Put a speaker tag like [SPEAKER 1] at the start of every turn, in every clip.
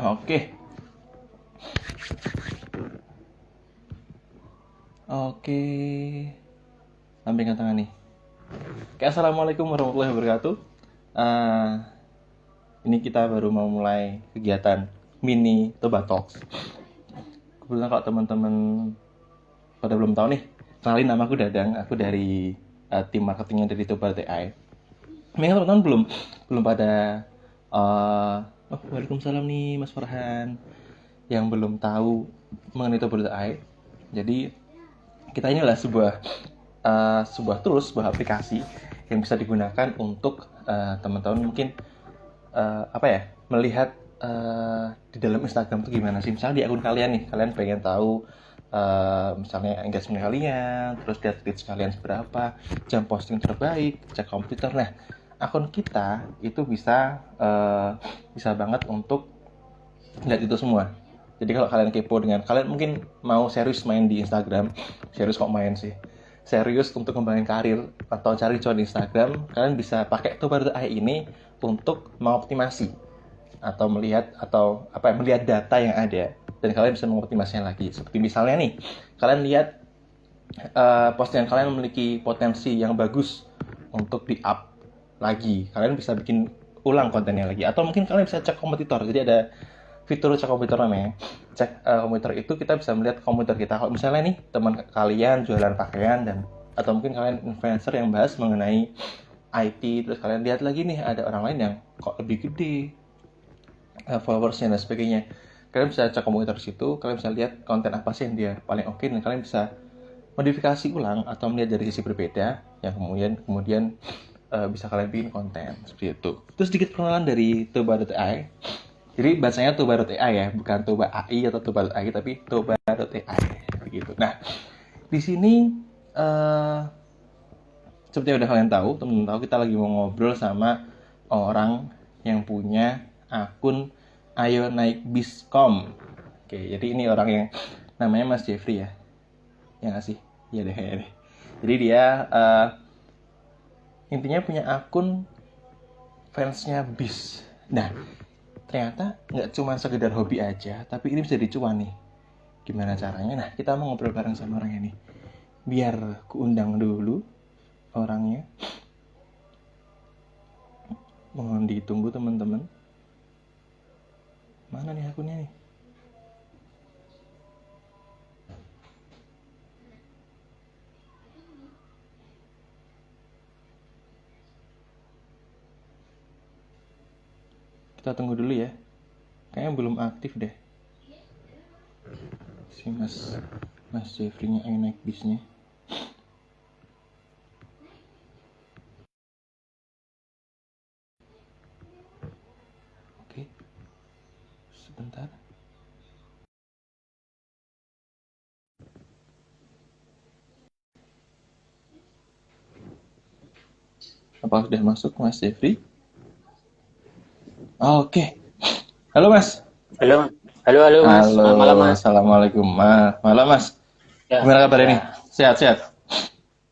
[SPEAKER 1] Oke, oke. Sampingkan tangan nih. Oke, assalamualaikum warahmatullahi wabarakatuh. Eh, ini kita baru mau mulai kegiatan mini Toba Talks. Kebetulan kalau teman-teman pada belum tahu nih, kenalin, nama aku Dadang. Aku dari tim marketingnya dari Toba TI. Mungkin teman-teman belum pada waalaikumsalam nih Mas Farhan, yang belum tahu mengenai Toba TI. Jadi kita inilah sebuah tools, sebuah aplikasi yang bisa digunakan untuk teman-teman mungkin melihat di dalam Instagram itu gimana sih. Misalnya di akun kalian nih, kalian pengen tahu misalnya engagement kalian, terus lihat reach kalian seberapa, jam posting terbaik, cek komputer. Nah, akun kita itu bisa banget untuk lihat itu semua. Jadi kalau kalian kepo dengan, kalian mungkin mau serius main di Instagram, serius kok main sih, serius untuk ngembangin karir atau cari cuan di Instagram, kalian bisa pakai Toba.ai ini untuk mengoptimasi atau melihat data yang ada, dan kalian bisa mengoptimasinya lagi. Seperti misalnya nih, kalian lihat postingan kalian memiliki potensi yang bagus untuk di-up lagi, kalian bisa bikin ulang kontennya lagi, atau mungkin kalian bisa cek kompetitor. Jadi ada fitur cek komputer namanya. Cek komputer itu kita bisa melihat komputer kita. Kalau misalnya nih teman kalian jualan pakaian, dan atau mungkin kalian influencer yang bahas mengenai IT, terus kalian lihat lagi nih ada orang lain yang kok lebih gede followersnya dan sebagainya, kalian bisa cek komputer situ, kalian bisa lihat konten apa sih yang dia paling oke, dan kalian bisa modifikasi ulang atau melihat dari sisi berbeda yang kemudian bisa kalian bikin konten seperti itu. Terus sedikit perkenalan dari Toba.ai. Jadi bacanya Toba.ai ya, bukan Toba AI atau Toba.ai, tapi Toba.ai begitu. Nah, di sini seperti yang udah kalian tahu, teman-teman tahu, kita lagi mau ngobrol sama orang yang punya akun Ayo Naik Biscom. Oke, jadi ini orang yang namanya Mas Jeffrey ya. Ya nggak sih? Iya deh. Jadi dia intinya punya akun fansnya bis. Nah, ternyata nggak cuma sekedar hobi aja, tapi ini bisa dicuan nih. Gimana caranya? Nah, kita mau ngobrol bareng sama orangnya nih. Biar kuundang dulu orangnya. Mohon ditunggu teman-teman. Mana nih akunnya nih? Kita tunggu dulu ya. Kayaknya belum aktif deh. Si Mas Jeffrey-nya Ayo Naik Bisnya. Oke. Sebentar. Apa sudah masuk Mas Jeffrey? Oke. Halo Mas.
[SPEAKER 2] Halo, halo Mas.
[SPEAKER 1] Halo.
[SPEAKER 2] Selamat malam Mas.
[SPEAKER 1] Assalamualaikum. Malam Mas.
[SPEAKER 2] Ya,
[SPEAKER 1] Gimana kabar ini?
[SPEAKER 2] ya.
[SPEAKER 1] Sehat-sehat?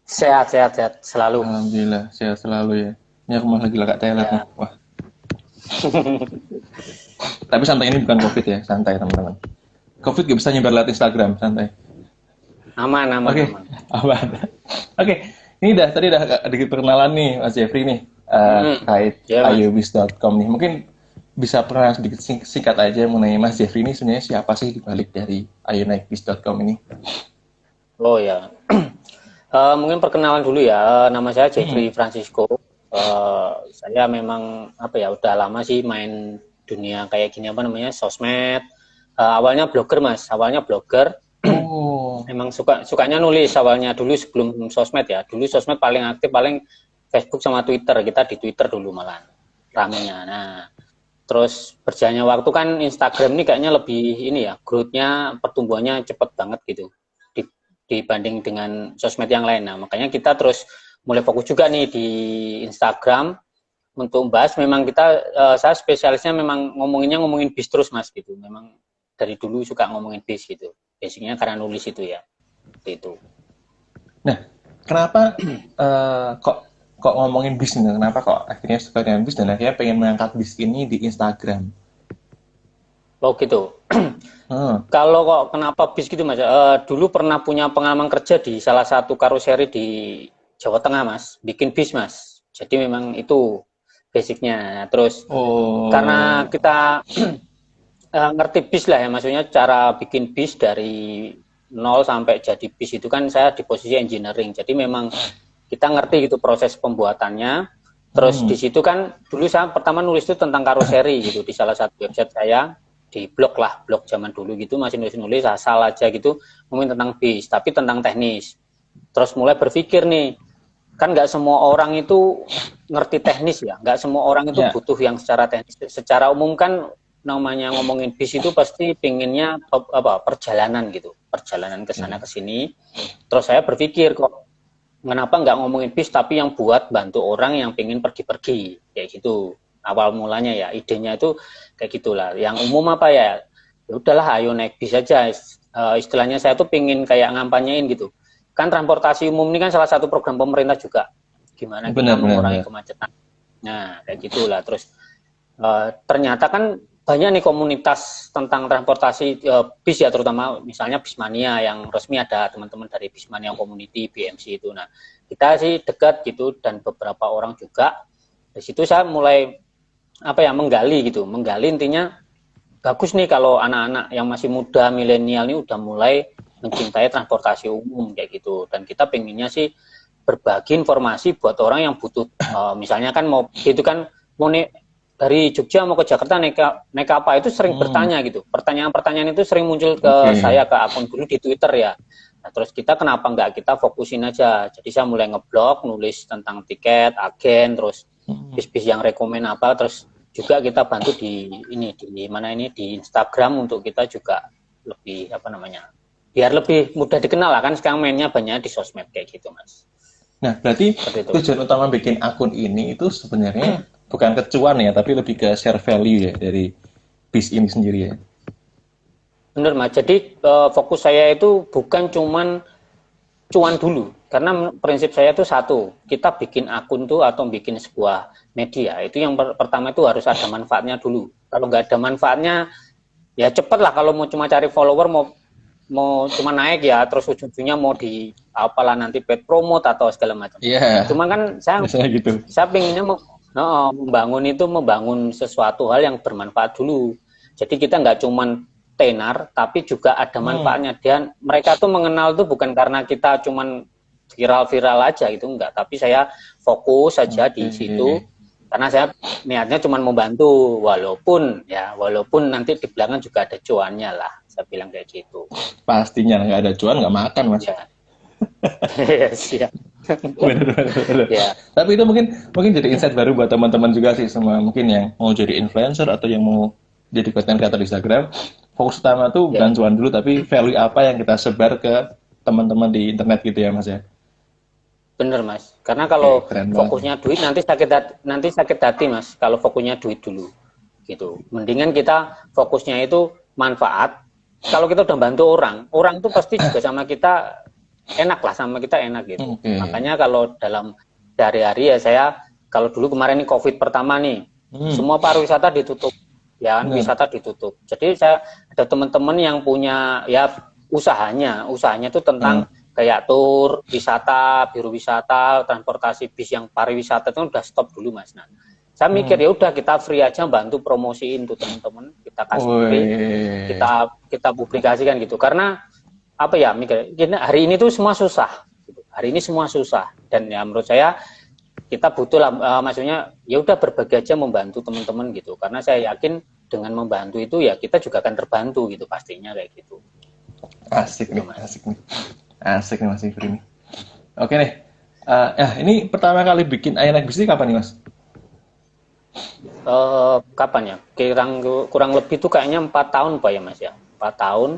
[SPEAKER 2] Sehat selalu.
[SPEAKER 1] Alhamdulillah, sehat selalu ya. Ini aku malah lagi lagak toilet nih.
[SPEAKER 2] Ya.
[SPEAKER 1] Wah. Tapi santai, ini bukan COVID ya, santai teman-teman. COVID gak bisa nyebar lewat Instagram, santai.
[SPEAKER 2] Aman.
[SPEAKER 1] Oke, aman. Oke, ini tadi udah sedikit perkenalan nih Mas Jeffrey nih, terkait
[SPEAKER 2] Ya, Mas.
[SPEAKER 1] ayobis.com nih. Mungkin bisa perkenalan sedikit singkat aja mengenai Mas Jeffrey ini sebenarnya siapa sih dibalik dari ayonaikbis.com ini?
[SPEAKER 2] Oh ya. Mungkin perkenalan dulu ya. Nama saya Jeffrey Francisco. Saya memang udah lama sih main dunia kayak gini sosmed. Awalnya blogger Mas.
[SPEAKER 1] Oh.
[SPEAKER 2] Emang sukanya nulis awalnya dulu sebelum sosmed ya. Dulu sosmed paling aktif paling Facebook sama Twitter. Kita di Twitter dulu malah ramenya. Nah, terus berjalannya waktu kan Instagram ini kayaknya lebih ini ya, growth-nya, pertumbuhannya cepet banget gitu dibanding dengan sosmed yang lain. Nah, makanya kita terus mulai fokus juga nih di Instagram untuk membahas. Memang saya spesialisnya memang ngomongin bis terus Mas gitu. Memang dari dulu suka ngomongin bis gitu. Basicnya karena nulis itu ya. Itu.
[SPEAKER 1] Nah, kenapa kok ngomongin bis nih? Kenapa kok akhirnya suka dengan bis dan akhirnya pengen mengangkat bis ini di Instagram?
[SPEAKER 2] Oh gitu.
[SPEAKER 1] Hmm.
[SPEAKER 2] Kalau kok kenapa bis gitu Mas? Dulu pernah punya pengalaman kerja di salah satu karoseri di Jawa Tengah Mas, bikin bis Mas. Jadi memang itu basicnya. Terus karena
[SPEAKER 1] Oh,
[SPEAKER 2] kita ngerti bis lah ya, maksudnya cara bikin bis dari nol sampai jadi bis itu kan saya di posisi engineering. Jadi memang kita ngerti gitu proses pembuatannya. Terus di
[SPEAKER 1] hmm,
[SPEAKER 2] situ kan dulu saya pertama nulis itu tentang karoseri gitu di salah satu website saya di blog lah, blog zaman dulu gitu masih nulis-nulis asal aja gitu ngomongin tentang bis, tapi tentang teknis. Terus mulai berpikir nih, kan nggak semua orang itu ngerti teknis ya, nggak semua orang itu
[SPEAKER 1] ya,
[SPEAKER 2] butuh yang secara teknis. Secara umum kan namanya ngomongin bis itu pasti pinginnya apa perjalanan gitu, perjalanan ke sana ke sini. Terus saya berpikir kok kenapa nggak ngomongin bis tapi yang buat bantu orang yang pengen pergi-pergi kayak gitu. Awal mulanya ya idenya itu kayak gitulah. Yang umum apa ya? Ya udahlah ayo naik bis aja. Istilahnya saya tuh pengen kayak ngampanyein gitu. Kan transportasi umum ini kan salah satu program pemerintah juga. Gimana kita
[SPEAKER 1] benar, benar,
[SPEAKER 2] mengurangi
[SPEAKER 1] benar.
[SPEAKER 2] kemacetan. Nah, kayak gitulah. Terus ternyata kan banyak nih komunitas tentang transportasi bis ya, terutama misalnya Bismania yang resmi ada teman-teman dari Bismania Community BMC itu. Nah, kita sih dekat gitu dan beberapa orang juga. Di situ saya mulai apa ya menggali gitu, menggali intinya bagus nih kalau anak-anak yang masih muda milenial ini udah mulai mencintai transportasi umum kayak gitu. Dan kita pengennya sih berbagi informasi buat orang yang butuh misalnya kan mau gitu kan mau nih dari Jogja mau ke Jakarta naik apa itu sering
[SPEAKER 1] Hmm,
[SPEAKER 2] bertanya gitu. Pertanyaan-pertanyaan itu sering muncul ke
[SPEAKER 1] oke.
[SPEAKER 2] saya ke akun dulu di Twitter ya. Nah, terus kita kenapa nggak kita fokusin aja. Jadi saya mulai ngeblog, nulis tentang tiket, agen, terus
[SPEAKER 1] Hmm.
[SPEAKER 2] bis-bis yang rekomen apa, terus juga kita bantu di mana ini di Instagram untuk kita juga lebih apa namanya biar lebih mudah dikenal lah kan sekarang mainnya banyak di sosmed kayak gitu Mas.
[SPEAKER 1] Nah, berarti
[SPEAKER 2] Seperti itu.
[SPEAKER 1] tujuan utama bikin akun ini itu sebenarnya bukan kecuan ya, tapi lebih ke share value ya dari bis ini sendiri ya.
[SPEAKER 2] Bener Mas. Jadi fokus saya itu bukan cuman cuan dulu. Karena prinsip saya itu satu, kita bikin akun tuh atau bikin sebuah media, itu yang pertama itu harus ada manfaatnya dulu. Kalau nggak ada manfaatnya, ya cepet lah kalau mau cuma cari follower, mau mau cuma naik ya, terus ujung-ujungnya mau di apalah nanti paid promote atau segala macam.
[SPEAKER 1] Iya,
[SPEAKER 2] Cuma kan
[SPEAKER 1] biasanya gitu.
[SPEAKER 2] saya pinginnya membangun sesuatu hal yang bermanfaat dulu. Jadi kita nggak cuman tenar, tapi juga ada
[SPEAKER 1] Hmm,
[SPEAKER 2] manfaatnya. Dan mereka tuh mengenal tuh bukan karena kita cuman viral-viral aja gitu, enggak. Tapi saya fokus saja di situ,
[SPEAKER 1] oke.
[SPEAKER 2] karena saya niatnya cuman membantu, walaupun nanti di belakang juga ada cuannya lah. Saya bilang kayak gitu.
[SPEAKER 1] Pastinya nggak ada cuan nggak makan, Mas.
[SPEAKER 2] Ya, siap.
[SPEAKER 1] Bener, bener, bener.
[SPEAKER 2] Ya,
[SPEAKER 1] Tapi itu mungkin mungkin jadi insight baru buat teman-teman juga sih, semua mungkin yang mau jadi influencer atau yang mau jadi content creator di Instagram. Fokus utama tuh bukan
[SPEAKER 2] ya.
[SPEAKER 1] cuan dulu, tapi value apa yang kita sebar ke teman-teman di internet gitu ya, Mas ya.
[SPEAKER 2] Bener Mas, karena
[SPEAKER 1] Oke,
[SPEAKER 2] kalau
[SPEAKER 1] keren banget.
[SPEAKER 2] fokusnya duit nanti sakit hati Mas. Kalau fokusnya duit dulu, gitu. Mendingan kita fokusnya itu manfaat. Kalau kita udah bantu orang, orang tuh pasti juga sama kita enak lah, sama kita enak gitu.
[SPEAKER 1] Oke.
[SPEAKER 2] Makanya kalau dalam sehari-hari ya saya, kalau dulu kemarin ini COVID pertama nih,
[SPEAKER 1] Hmm,
[SPEAKER 2] semua pariwisata ditutup, ya kan,
[SPEAKER 1] benar.
[SPEAKER 2] wisata ditutup. Jadi saya ada teman-teman yang punya ya usahanya tuh
[SPEAKER 1] Hmm,
[SPEAKER 2] tentang kayak tur, wisata, biru wisata, transportasi bis yang pariwisata itu udah stop dulu Mas. Nah, saya mikir
[SPEAKER 1] hmm.
[SPEAKER 2] ya udah kita free aja bantu promosiin tuh teman-teman, kita kasih free,
[SPEAKER 1] Woi.
[SPEAKER 2] kita publikasikan gitu. Karena apa ya mikir, hari ini tuh semua susah. Gitu. Hari ini semua susah dan ya menurut saya kita butuh lah, maksudnya ya udah berbagi aja membantu teman-teman gitu. Karena saya yakin dengan membantu itu ya kita juga akan terbantu gitu pastinya kayak gitu.
[SPEAKER 1] Asik
[SPEAKER 2] Gitu
[SPEAKER 1] nih,
[SPEAKER 2] Mas.
[SPEAKER 1] asik nih. Asik nih Mas Ifri nih. Oke nih. Ini pertama kali bikin ayam naik bis ini kapan nih, Mas?
[SPEAKER 2] Kapan ya? Kurang lebih tuh kayaknya 4 tahun Pak ya Mas ya. 4 tahun.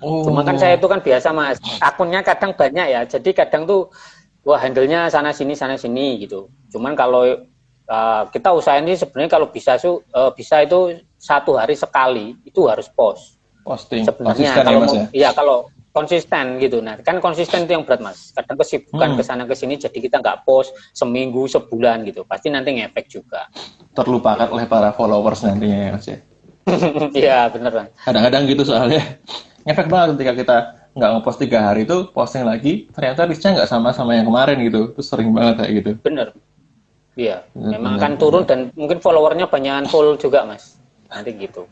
[SPEAKER 2] Cuma kan saya
[SPEAKER 1] Oh,
[SPEAKER 2] itu kan biasa Mas. Akunnya kadang banyak ya. Jadi kadang tuh wah handle-nya sana sini gitu. Cuman kalau kita usahain ini sebenarnya kalau bisa itu 1 hari sekali itu harus post.
[SPEAKER 1] posting.
[SPEAKER 2] Sebenarnya
[SPEAKER 1] Konsisten ya,
[SPEAKER 2] kalau
[SPEAKER 1] Mas
[SPEAKER 2] mau
[SPEAKER 1] ya?
[SPEAKER 2] ya kalau konsisten gitu. Nah, kan konsisten itu yang berat Mas. Kadang kesibukan ke
[SPEAKER 1] Hmm,
[SPEAKER 2] sana ke sini jadi kita nggak post seminggu, sebulan gitu. Pasti nanti ngefek juga.
[SPEAKER 1] terlupakan
[SPEAKER 2] Gitu.
[SPEAKER 1] oleh para followers nantinya ya, Mas ya?
[SPEAKER 2] Iya, bener Mas.
[SPEAKER 1] Kadang-kadang gitu soalnya ngefek banget ketika kita nggak ngepost 3 hari itu posting lagi ternyata reach-nya nggak sama yang kemarin gitu. Terus sering banget kayak gitu.
[SPEAKER 2] Bener. Iya, memang
[SPEAKER 1] Bener-bener.
[SPEAKER 2] akan turun dan mungkin followernya banyakan full juga Mas. Nanti gitu.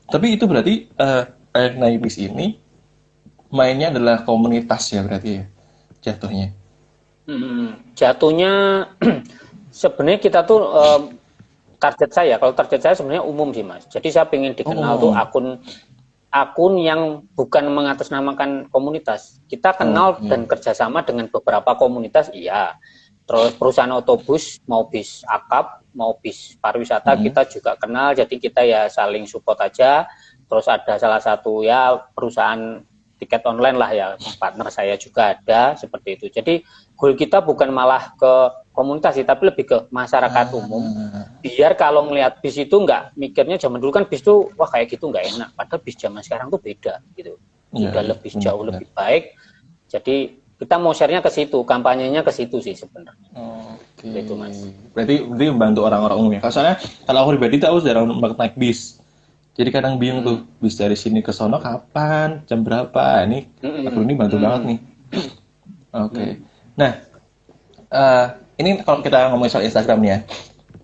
[SPEAKER 1] Tapi itu berarti kayak Naibis ini mainnya adalah komunitas ya berarti ya jatuhnya.
[SPEAKER 2] Jatuhnya sebenarnya kita tuh target saya, kalau target saya sebenarnya umum sih Mas. Jadi saya ingin dikenal tuh
[SPEAKER 1] Oh,
[SPEAKER 2] akun yang bukan mengatasnamakan komunitas. Kita kenal
[SPEAKER 1] oke.
[SPEAKER 2] dan kerjasama dengan beberapa komunitas, iya. Terus perusahaan otobus, mau bis akap, mau bis pariwisata,
[SPEAKER 1] Mm-mm.
[SPEAKER 2] kita juga kenal. Jadi kita ya saling support aja. Terus ada salah satu ya perusahaan tiket online lah ya, partner saya juga ada seperti itu. Jadi goal kita bukan malah ke komunitas sih, tapi lebih ke masyarakat umum.
[SPEAKER 1] Ah,
[SPEAKER 2] Biar kalau ngelihat bis itu nggak mikirnya zaman dulu kan bis tuh wah kayak gitu nggak enak. Padahal bis zaman sekarang tuh beda gitu.
[SPEAKER 1] iya,
[SPEAKER 2] Sudah
[SPEAKER 1] iya,
[SPEAKER 2] lebih jauh
[SPEAKER 1] benar-benar.
[SPEAKER 2] lebih baik. Jadi kita mau share-nya ke situ, kampanyenya ke situ sih sebenarnya.
[SPEAKER 1] Oke.
[SPEAKER 2] Itu Mas.
[SPEAKER 1] Berarti membantu orang-orang umum ya. Kalau soalnya kalau aku pribadi tahu jarang banget naik bis. Jadi kadang bingung tuh,
[SPEAKER 2] Mm-mm.
[SPEAKER 1] bis dari sini ke sono kapan, jam berapa. Ini aku
[SPEAKER 2] Mm-mm.
[SPEAKER 1] ini bantu banget
[SPEAKER 2] Mm-mm.
[SPEAKER 1] nih. Oke.
[SPEAKER 2] Mm-mm.
[SPEAKER 1] Nah, eh, ini kalau kita ngomongin soal Instagram nih ya,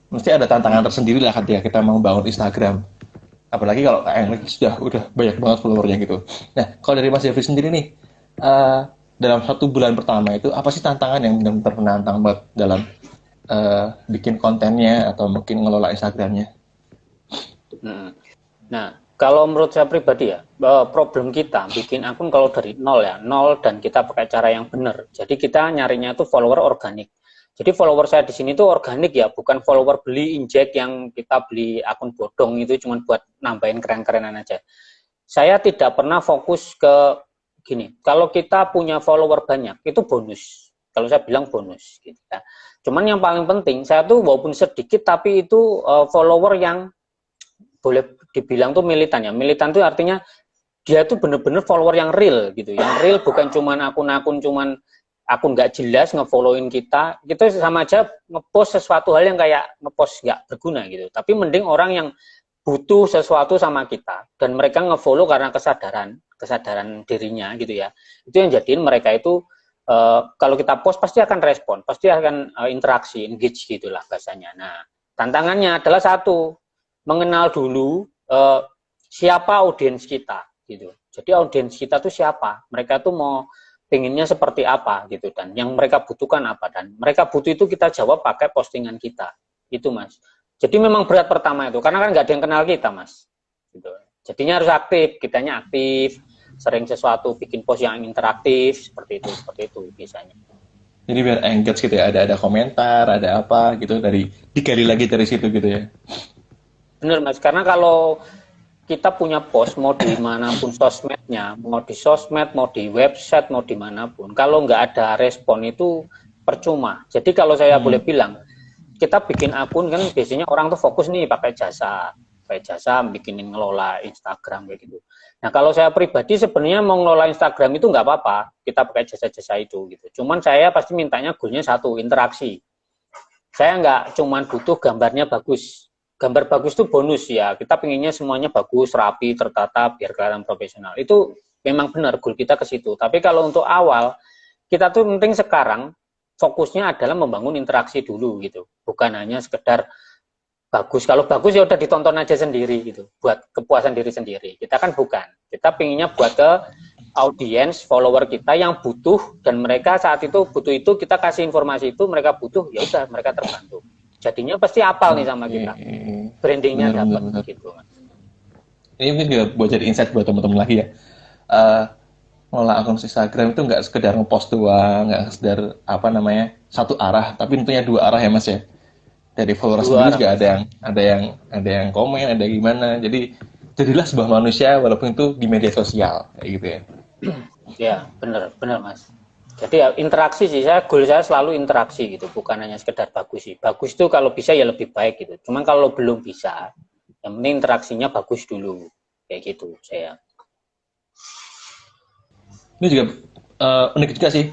[SPEAKER 1] mesti ada tantangan tersendiri lah ketika kita mau bangun Instagram. Apalagi kalau Kak Englik sudah udah banyak banget followernya gitu. Nah, kalau dari Mas Jeffrey sendiri nih, eh, dalam 1 bulan pertama itu apa sih tantangan yang benar-benar menantang banget dalam bikin kontennya atau mungkin ngelola Instagramnya?
[SPEAKER 2] Mm-mm. Nah, kalau menurut saya pribadi ya, problem kita bikin akun kalau dari nol ya, nol dan kita pakai cara yang benar. Jadi kita nyarinya itu follower organik. Jadi follower saya di sini tuh organik ya, bukan follower beli injek yang kita beli akun bodong itu cuma buat nambahin keren-kerenan aja. Saya tidak pernah fokus ke gini. Kalau kita punya follower banyak, itu bonus. Kalau saya bilang bonus gitu ya. Cuman yang paling penting, saya tuh walaupun sedikit tapi itu follower yang boleh dibilang tuh militan ya. Militan tuh artinya dia tuh bener-bener follower yang real gitu. Yang real bukan cuman akun-akun cuman akun nggak jelas ngefollowin kita. Kita sama aja ngepost sesuatu hal yang kayak ngepost nggak berguna gitu. Tapi mending orang yang butuh sesuatu sama kita dan mereka ngefollow karena kesadaran dirinya gitu ya. Itu yang jadiin mereka itu kalau kita post pasti akan respon, pasti akan interaksi, engage gitulah bahasanya. Nah, tantangannya adalah satu, mengenal dulu siapa audiens kita gitu. Jadi audiens kita tuh siapa? Mereka tuh mau pengennya seperti apa gitu dan yang mereka butuhkan apa dan mereka butuh itu kita jawab pakai postingan kita. Itu Mas. Jadi memang berat pertama itu karena kan nggak ada yang kenal kita Mas. Gitu. Jadinya harus aktif, kitanya aktif, sering sesuatu bikin post yang interaktif seperti itu biasanya.
[SPEAKER 1] Jadi biar engage gitu ya, ada komentar, ada apa gitu dari digali lagi dari situ gitu ya.
[SPEAKER 2] Bener Mas, karena kalau kita punya post mau di manapun sosmednya, mau di sosmed, mau di website, mau dimanapun, kalau nggak ada respon itu percuma. Jadi kalau saya boleh
[SPEAKER 1] Hmm.
[SPEAKER 2] bilang, kita bikin akun kan biasanya orang tuh fokus nih pakai jasa bikinin ngelola Instagram kayak gitu. Nah kalau saya pribadi sebenarnya mau ngelola Instagram itu nggak apa-apa, kita pakai jasa-jasa itu gitu. Cuman saya pasti mintanya goalnya satu, interaksi. Saya nggak cuman butuh gambarnya bagus. Gambar bagus itu bonus ya. Kita pengennya semuanya bagus, rapi, tertata, biar kelihatan profesional. Itu memang benar goal kita ke situ. Tapi kalau untuk awal, kita tuh penting sekarang fokusnya adalah membangun interaksi dulu gitu. Bukan hanya sekedar bagus. Kalau bagus ya udah ditonton aja sendiri gitu. Buat kepuasan diri sendiri. Kita kan bukan. Kita pengennya buat ke audiens, follower kita yang butuh dan mereka saat itu butuh itu kita kasih informasi itu mereka butuh ya udah mereka terbantu. Jadinya pasti apal nih sama
[SPEAKER 1] Oke.
[SPEAKER 2] kita. Brandingnya
[SPEAKER 1] Benar, benar,
[SPEAKER 2] dapat
[SPEAKER 1] benar.
[SPEAKER 2] gitu.
[SPEAKER 1] Ini mungkin juga buat jadi insight buat teman-teman lagi ya. Eh ngelola akun Instagram itu nggak sekedar ngepost doang, nggak sekedar apa namanya satu arah, tapi tentunya 2 arah ya Mas ya. Dari follower
[SPEAKER 2] Dua
[SPEAKER 1] sendiri
[SPEAKER 2] arah
[SPEAKER 1] juga
[SPEAKER 2] mas.
[SPEAKER 1] ada yang komen, ada yang gimana. Jadi jadilah sebuah manusia walaupun itu di media sosial kayak gitu ya.
[SPEAKER 2] Ya benar benar mas. Jadi ya, interaksi sih saya goal saya selalu interaksi gitu, bukan hanya sekedar bagus sih. Bagus itu kalau bisa ya lebih baik gitu. Cuman kalau belum bisa, yang penting interaksinya bagus dulu kayak gitu saya.
[SPEAKER 1] Ini juga unik juga sih.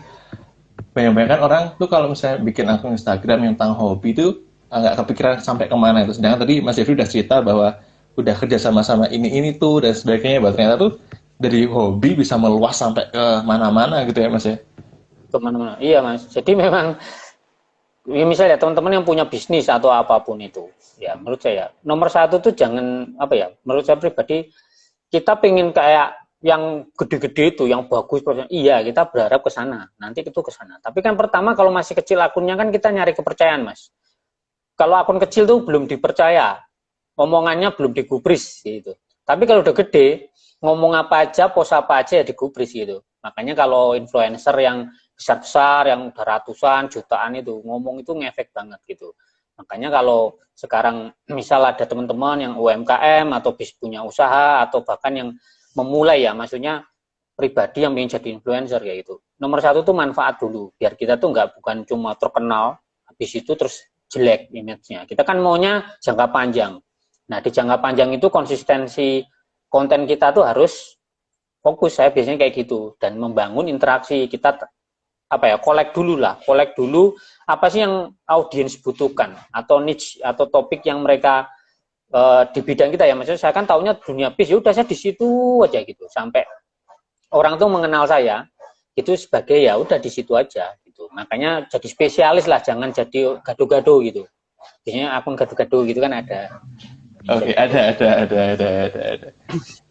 [SPEAKER 1] Banyak-banyak kan orang tuh kalau misalnya bikin akun Instagram yang tentang hobi itu nggak kepikiran sampai kemana itu. Sedangkan tadi Mas Jeffrey udah cerita bahwa udah kerja sama-sama ini tuh dan sebagainya, bahwa ternyata tuh dari hobi bisa meluas sampai ke mana-mana gitu ya Mas ya.
[SPEAKER 2] Kemana-mana. Iya Mas. Jadi memang ya misalnya teman-teman yang punya bisnis atau apapun itu, ya menurut saya nomor satu tuh jangan apa ya, menurut saya pribadi kita pengen kayak yang gede-gede itu, yang bagus, iya kita berharap ke sana, nanti itu ke sana. Tapi kan pertama kalau masih kecil akunnya kan kita nyari kepercayaan Mas. Kalau akun kecil tuh belum dipercaya, omongannya belum digubris gitu. Tapi kalau udah gede, ngomong apa aja, post apa aja ya digubris gitu. Makanya kalau influencer yang besar-besar, yang udah ratusan, jutaan itu, ngomong itu ngefek banget gitu. Makanya kalau sekarang misal ada teman-teman yang UMKM atau bis punya usaha atau bahkan yang memulai ya, maksudnya pribadi yang ingin jadi influencer kayak gitu. Nomor satu tuh manfaat dulu, biar kita tuh nggak bukan cuma terkenal, habis itu terus jelek image-nya. Kita kan maunya jangka panjang. Nah di jangka panjang itu konsistensi konten kita tuh harus fokus, saya biasanya kayak gitu, dan membangun interaksi kita apa ya, kolek dulu apa sih yang audiens butuhkan atau niche atau topik yang mereka di bidang kita ya, maksudnya saya kan taunya dunia bis, ya udah saya di situ aja gitu sampai orang tuh mengenal saya itu sebagai ya udah di situ aja gitu. Makanya jadi spesialis lah, jangan jadi gado-gado gitu. Biasanya akun gado-gado gitu kan ada.
[SPEAKER 1] Oke, ada.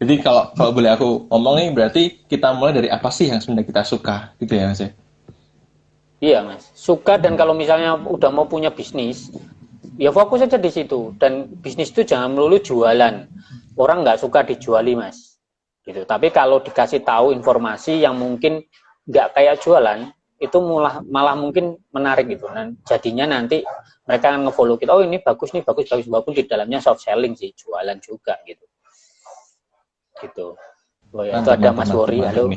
[SPEAKER 1] Jadi kalau boleh aku ngomong nih, berarti kita mulai dari apa sih yang sebenarnya kita suka, gitu ya Mas ya?
[SPEAKER 2] Iya Mas, suka. Dan kalau misalnya udah mau punya bisnis, ya fokus aja di situ. Dan bisnis itu jangan melulu jualan. Orang nggak suka dijuali Mas, gitu. Tapi kalau dikasih tahu informasi yang mungkin nggak kayak jualan, itu malah mungkin menarik gitu. Dan jadinya nanti mereka akan ngefollow kita. Oh ini bagus nih, bagus. Walaupun di dalamnya soft selling sih, jualan juga gitu. Gitu. Oh ya, itu ada Mas Wori, halo.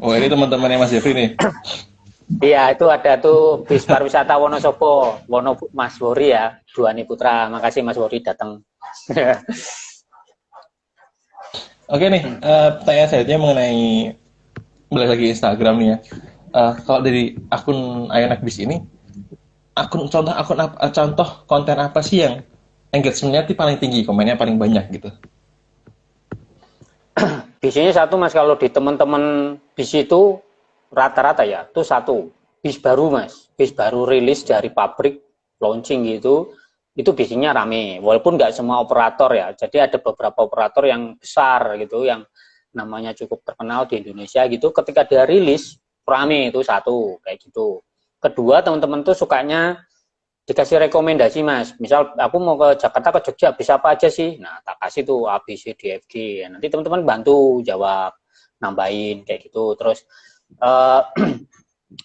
[SPEAKER 1] Oh ini teman-temannya Mas Jeffrey nih.
[SPEAKER 2] Iya, itu ada tuh bis pariwisata Wonosobo, Mas Wori ya, Duani Putra. Makasih Mas Wori datang.
[SPEAKER 1] Oke nih, pertanyaan selanjutnya mengenai balik lagi Instagram nih ya. Kalau dari akun Ayonak Bis ini, contoh konten apa sih yang engagement-nya paling tinggi, komennya paling banyak gitu?
[SPEAKER 2] Bisnya satu Mas, kalau di teman-teman bis itu rata-rata ya, itu satu bis baru Mas, bis baru rilis dari pabrik, launching gitu, itu bisnya rame, walaupun nggak semua operator ya, jadi ada beberapa operator yang besar gitu, yang namanya cukup terkenal di Indonesia gitu, ketika dia rilis, rame, itu satu, kayak gitu. Kedua, teman-teman tuh sukanya dikasih rekomendasi Mas, misal aku mau ke Jakarta, ke Jogja, bis apa aja sih? Nah, tak kasih tuh A, B, C, D, F, G. Nanti teman-teman bantu jawab, nambahin kayak gitu. Terus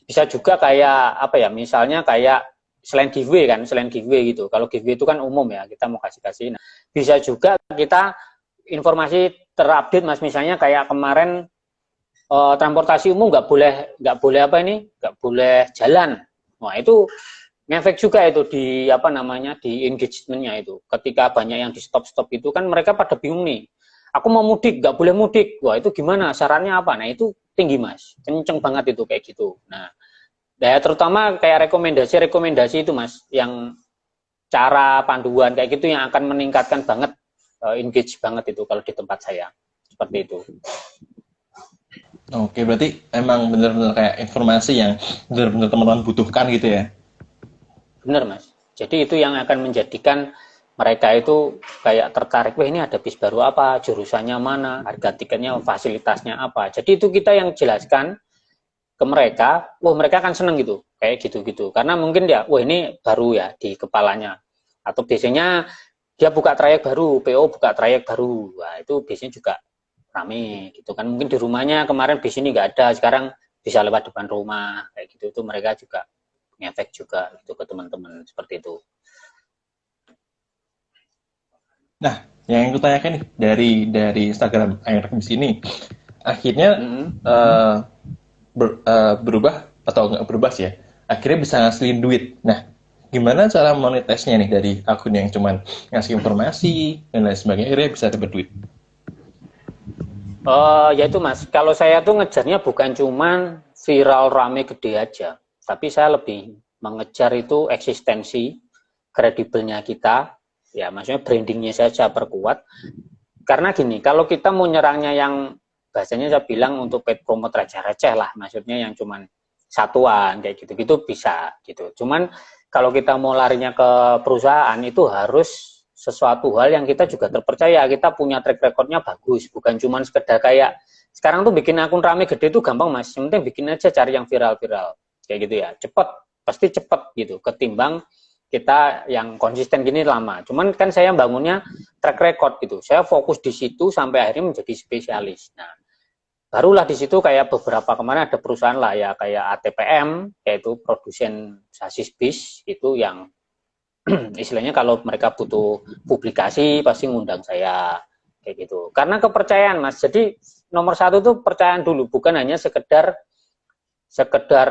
[SPEAKER 2] bisa juga kayak apa ya, misalnya kayak selain giveaway gitu. Kalau giveaway itu kan umum ya, kita mau kasih. Nah, bisa juga kita informasi terupdate Mas, misalnya kayak kemarin transportasi umum nggak boleh apa ini, nggak boleh jalan. Wah itu ngefek juga itu di apa namanya, di engagementnya itu. Ketika banyak yang di stop itu kan mereka pada bingung nih. Aku mau mudik, nggak boleh mudik. Wah itu gimana? Sarannya apa? Nah itu tinggi Mas, kenceng banget itu kayak gitu. Nah, ya terutama kayak rekomendasi itu Mas, yang cara panduan kayak gitu yang akan meningkatkan banget engage banget itu kalau di tempat saya seperti itu.
[SPEAKER 1] Oke, berarti emang bener-bener kayak informasi yang bener-bener teman-teman butuhkan gitu ya?
[SPEAKER 2] Bener Mas. Jadi itu yang akan menjadikan mereka itu kayak tertarik, wah ini ada bis baru apa, jurusannya mana, harga tiketnya, fasilitasnya apa. Jadi itu kita yang jelaskan ke mereka, wah mereka akan seneng gitu, kayak gitu-gitu. Karena mungkin dia, wah ini baru ya di kepalanya. Atau biasanya dia buka trayek baru, PO buka trayek baru. Wah itu biasanya juga rame gitu kan. Mungkin di rumahnya kemarin bis ini nggak ada, sekarang bisa lewat depan rumah, kayak gitu. Itu mereka juga ngefek juga gitu ke teman-teman seperti itu.
[SPEAKER 1] Nah, yang aku tanyakan nih dari Instagram Ayonak Bis ini, akhirnya berubah atau nggak berubah sih ya? Akhirnya bisa ngasilin duit. Nah, gimana cara monetisnya nih dari akun yang cuman ngasih informasi dan lain sebagainya, akhirnya bisa dapat duit?
[SPEAKER 2] Ya itu Mas, kalau saya tuh ngejarnya bukan cuman viral rame gede aja, tapi saya lebih mengejar itu eksistensi, kredibelnya kita, ya maksudnya brandingnya saja perkuat. Karena gini, kalau kita mau nyerangnya yang bahasanya saya bilang untuk paid promote receh-receh lah, maksudnya yang cuman satuan kayak gitu-gitu bisa gitu. Cuman kalau kita mau larinya ke perusahaan itu harus sesuatu hal yang kita juga terpercaya, kita punya track recordnya bagus, bukan cuman sekedar kayak sekarang tuh bikin akun rame gede itu gampang mas, yang penting bikin aja cari yang viral-viral kayak gitu ya, cepet, pasti cepet gitu, ketimbang kita yang konsisten gini lama. Cuman kan saya bangunnya track record gitu, saya fokus di situ sampai akhirnya menjadi spesialis. Nah, barulah di situ kayak beberapa kemarin ada perusahaan lah ya kayak ATPM, yaitu produsen sasis bis itu yang istilahnya kalau mereka butuh publikasi pasti ngundang saya kayak gitu. Karena kepercayaan mas, jadi nomor satu tuh percayaan dulu, bukan hanya sekedar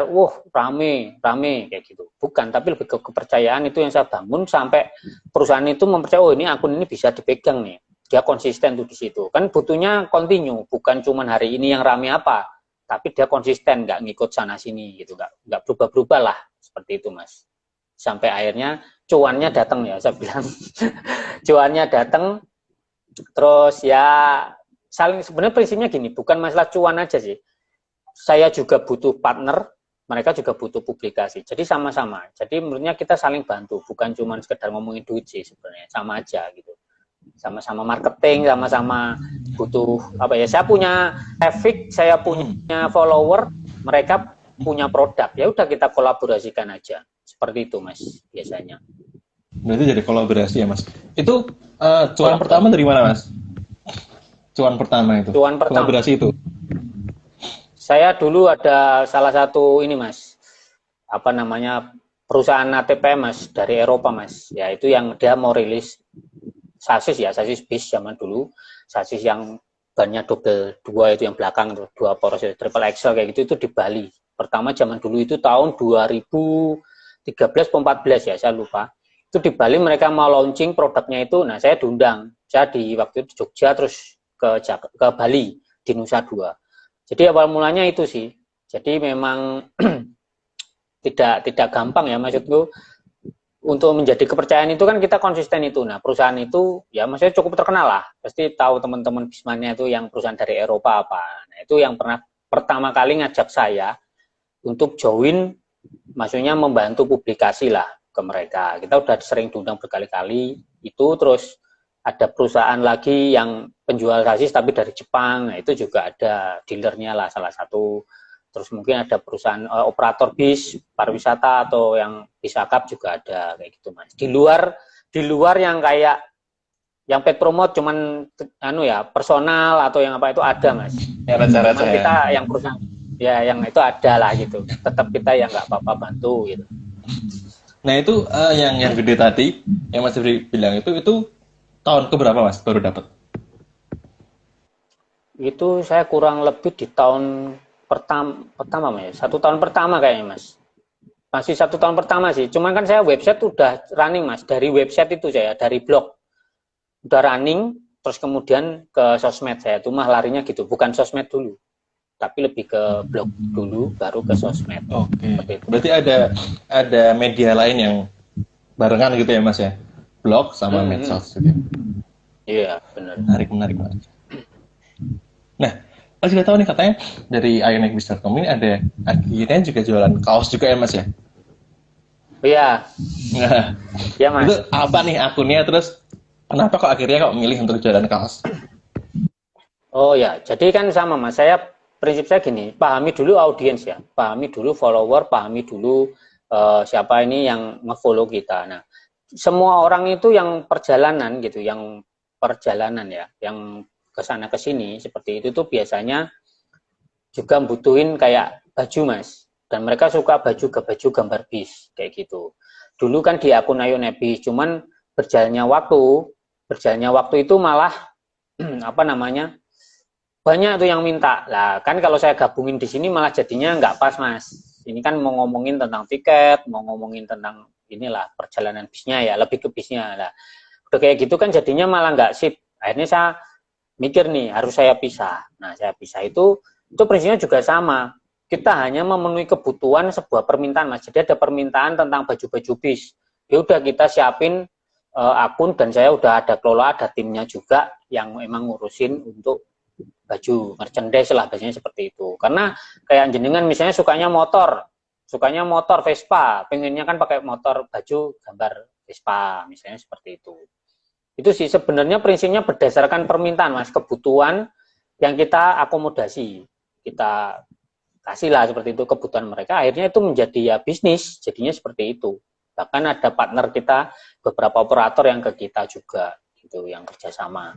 [SPEAKER 2] wah rame kayak gitu, bukan, tapi lebih ke kepercayaan itu yang saya bangun sampai perusahaan itu mempercayai oh ini akun ini bisa dipegang nih, dia konsisten tuh di situ. Kan butuhnya continue, bukan cuma hari ini yang rame apa, tapi dia konsisten, nggak ngikut sana sini gitu, nggak berubah-berubah lah seperti itu mas. Sampai akhirnya cuannya datang ya, saya bilang cuannya datang, terus ya saling, sebenarnya prinsipnya gini, bukan masalah cuan aja sih. Saya juga butuh partner, mereka juga butuh publikasi. Jadi sama-sama. Jadi menurutnya kita saling bantu, bukan cuma sekedar ngomongin duit sih sebenarnya, sama aja gitu. Sama-sama marketing, sama-sama butuh apa ya? Saya punya traffic, saya punya follower, mereka punya produk. Ya udah kita kolaborasikan aja. Seperti itu, Mas, biasanya.
[SPEAKER 1] Berarti jadi kolaborasi ya, Mas. Itu cuan pertama dari mana, Mas? Cuan pertama itu.
[SPEAKER 2] Cuan pertama.
[SPEAKER 1] Kolaborasi itu.
[SPEAKER 2] Saya dulu ada salah satu ini mas, apa namanya perusahaan ATPM mas dari Eropa mas, ya itu yang dia mau rilis sasis ya, sasis bis zaman dulu, sasis yang bannya double 2 itu yang belakang 2 poros triple axle kayak gitu, itu di Bali. Pertama zaman dulu itu tahun 2013 atau 14 ya saya lupa. Itu di Bali mereka mau launching produknya itu, nah saya diundang, saya di waktu itu di Jogja terus ke Bali di Nusa Dua. Jadi awal mulanya itu sih. Jadi memang tidak gampang ya maksudku. Untuk menjadi kepercayaan itu kan kita konsisten itu. Nah perusahaan itu ya maksudnya cukup terkenal lah. Pasti tahu teman-teman bismannya itu yang perusahaan dari Eropa apa. Nah itu yang pernah pertama kali ngajak saya untuk join, maksudnya membantu publikasi lah ke mereka. Kita udah sering diundang berkali-kali itu. Terus ada perusahaan lagi yang penjual sasis tapi dari Jepang, nah itu juga ada dealernya lah salah satu. Terus mungkin ada perusahaan operator bis pariwisata atau yang bis akap juga ada kayak gitu mas. Di luar yang kayak yang paid promote cuman ya personal atau yang apa itu ada mas. Cuman kita yang perusahaan ya yang itu ada lah gitu. Tetap kita yang nggak apa-apa bantu gitu.
[SPEAKER 1] Nah itu yang gede tadi yang Mas Febri bilang itu tahun keberapa mas baru dapat?
[SPEAKER 2] Itu saya kurang lebih di tahun pertama mas, 1 tahun pertama kayaknya mas. Masih 1 tahun pertama sih. Cuman kan saya website udah running mas, dari website itu saya, dari blog udah running, terus kemudian ke sosmed saya tuh mah larinya gitu, bukan sosmed dulu, tapi lebih ke blog dulu, baru ke sosmed.
[SPEAKER 1] Oke. Berarti ada media lain yang barengan gitu ya mas ya? Blog sama medsos gitu.
[SPEAKER 2] Iya, benar.
[SPEAKER 1] Menarik banget. Nah, Mas juga tahu nih katanya dari ionexbis.com ini ada akhirnya juga jualan kaos juga ya mas ya?
[SPEAKER 2] Iya.
[SPEAKER 1] Nah,
[SPEAKER 2] ya mas.
[SPEAKER 1] Itu apa nih akunnya, terus kenapa kok akhirnya milih untuk jualan kaos?
[SPEAKER 2] Oh ya, jadi kan sama mas, prinsip saya gini, pahami dulu audiens ya, pahami dulu follower, pahami dulu siapa ini yang nge-follow kita. Nah, semua orang itu yang perjalanan gitu, yang kesana kesini seperti itu tuh biasanya juga butuhin kayak baju mas, dan mereka suka baju gambar bis kayak gitu. Dulu kan di akun ionexbis, cuman berjalannya waktu itu malah apa namanya banyak tuh yang minta lah. Kan kalau saya gabungin di sini malah jadinya nggak pas mas. Ini kan mau ngomongin tentang tiket, mau ngomongin tentang inilah perjalanan bisnya ya, lebih ke bisnya lah. Udah kayak gitu kan jadinya malah nggak sip. Akhirnya saya mikir nih harus saya pisah. Nah saya pisah itu prinsipnya juga sama. Kita hanya memenuhi kebutuhan sebuah permintaan mas. Jadi ada permintaan tentang baju-baju bis. Ya udah kita siapin akun dan saya udah ada kelola, ada timnya juga yang emang ngurusin untuk baju merchandise lah, biasanya seperti itu. Karena kayak jenengan misalnya sukanya motor Vespa, pengennya kan pakai motor baju gambar Vespa, misalnya seperti itu. Itu sih sebenarnya prinsipnya berdasarkan permintaan, Mas, kebutuhan yang kita akomodasi, kita kasih lah seperti itu kebutuhan mereka, akhirnya itu menjadi ya bisnis, jadinya seperti itu. Bahkan ada partner kita, beberapa operator yang ke kita juga, gitu, yang kerjasama.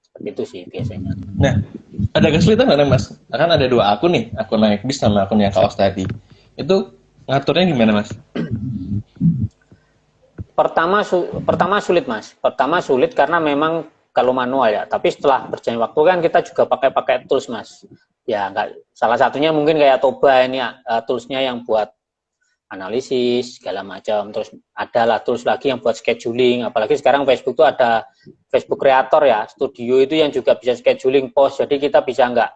[SPEAKER 2] Seperti itu sih biasanya.
[SPEAKER 1] Nah, ada kesulitan nggak Mas? Kan ada dua akun nih, akun naik bis sama akun yang kaos tadi. Itu ngaturnya gimana Mas?
[SPEAKER 2] Pertama sulit, Mas. Pertama sulit karena memang kalau manual ya. Tapi setelah berjalan waktu kan kita juga pakai tools, Mas. Ya, salah satunya mungkin kayak Toba ini toolsnya yang buat analisis segala macam, terus adalah tools lagi yang buat scheduling, apalagi sekarang Facebook itu ada Facebook Creator ya, studio itu yang juga bisa scheduling post, jadi kita bisa nggak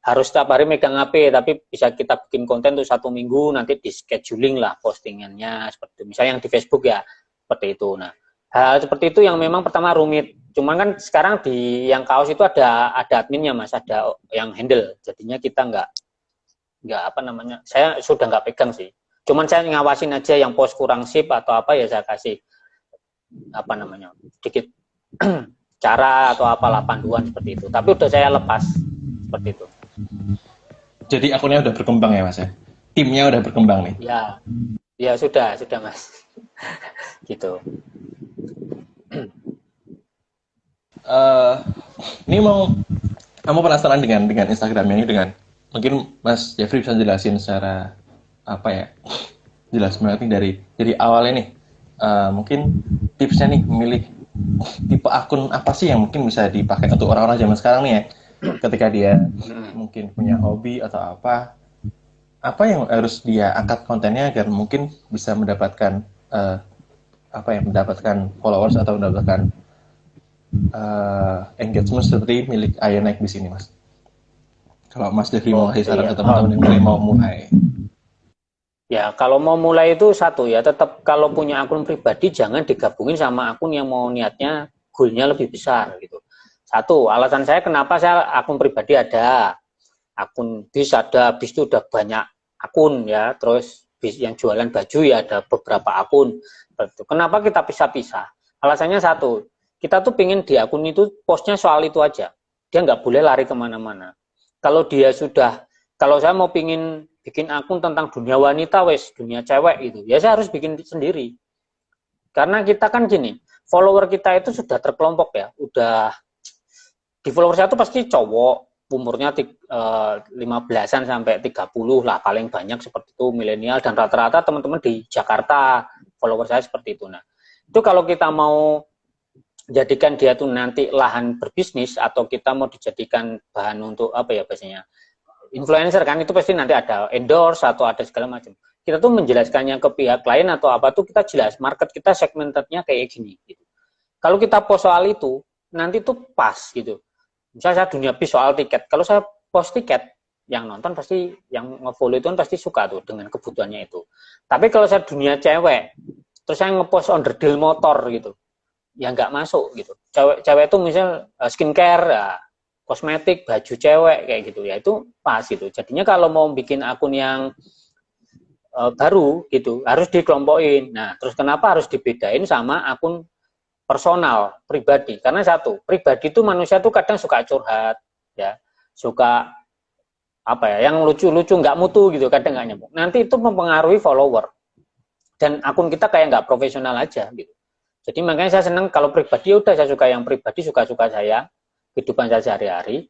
[SPEAKER 2] harus setiap hari megang HP, tapi bisa kita bikin konten tuh 1 minggu, nanti di scheduling lah postingannya, seperti itu. Misalnya yang di Facebook ya, seperti itu. Nah, hal seperti itu yang memang pertama rumit, cuman kan sekarang di yang kaos itu ada adminnya Mas, ada yang handle, jadinya kita nggak apa namanya, saya sudah nggak pegang sih. Cuman saya ngawasin aja yang post kurang sip atau apa ya saya kasih apa namanya sedikit cara atau apalah panduan seperti itu. Tapi udah saya lepas seperti itu.
[SPEAKER 1] Jadi akunnya udah berkembang ya Mas ya? Timnya udah berkembang nih?
[SPEAKER 2] Ya, ya sudah Mas. Gitu.
[SPEAKER 1] Ini kamu penasaran dengan Instagramnya ini dengan mungkin Mas Jeffrey bisa jelasin secara apa ya, jelas banget nih dari awalnya nih, mungkin tipsnya nih memilih tipe akun apa sih yang mungkin bisa dipakai untuk orang-orang zaman sekarang nih ya, ketika dia mungkin punya hobi atau apa yang harus dia angkat kontennya agar mungkin bisa mendapatkan mendapatkan followers atau mendapatkan engagement seperti milik Ionex di sini Mas. Kalau Mas Jeffrey mau ngasih saran ke teman-teman yang mau mulai.
[SPEAKER 2] Ya, kalau mau mulai itu satu ya, tetap kalau punya akun pribadi jangan digabungin sama akun yang mau niatnya goalnya lebih besar gitu. Satu, alasan saya kenapa saya akun pribadi ada, akun bis itu udah banyak akun ya, terus bis yang jualan baju ya ada beberapa akun. Kenapa kita pisah-pisah? Alasannya satu, kita tuh pengen di akun itu postnya soal itu aja, dia nggak boleh lari kemana-mana. Kalau saya mau bikin akun tentang dunia wanita, dunia cewek gitu, ya saya harus bikin sendiri. Karena kita kan gini, follower kita itu sudah terkelompok ya, udah di follower saya itu pasti cowok, umurnya 15-an sampai 30 lah paling banyak seperti itu, milenial, dan rata-rata teman-teman di Jakarta, follower saya seperti itu. Nah, itu kalau kita mau jadikan dia tuh nanti lahan berbisnis atau kita mau dijadikan bahan untuk apa ya biasanya influencer kan, itu pasti nanti ada endorse atau ada segala macam. Kita tuh menjelaskannya ke pihak lain atau apa tuh kita jelas market kita segmentednya kayak gini gitu. Kalau kita post soal itu nanti tuh pas gitu. Misalnya saya dunia bis soal tiket, kalau saya post tiket yang nonton pasti yang nge-follow itu kan pasti suka tuh dengan kebutuhannya itu. Tapi kalau saya dunia cewek terus saya nge-post onderdil motor gitu, ya nggak masuk gitu. Cewek itu misal skincare ya, kosmetik, baju cewek kayak gitu ya, itu pas gitu. Jadinya kalau mau bikin akun yang baru gitu harus dikelompokin. Nah, terus kenapa harus dibedain sama akun personal pribadi? Karena satu, pribadi itu manusia tuh kadang suka curhat ya, suka apa ya, yang lucu-lucu nggak mutu gitu, kadang nggak nyambung. Nanti itu mempengaruhi follower dan akun kita kayak nggak profesional aja gitu. Jadi makanya saya senang kalau pribadi, udah saya suka yang pribadi, suka-suka saya, kehidupan saya sehari-hari,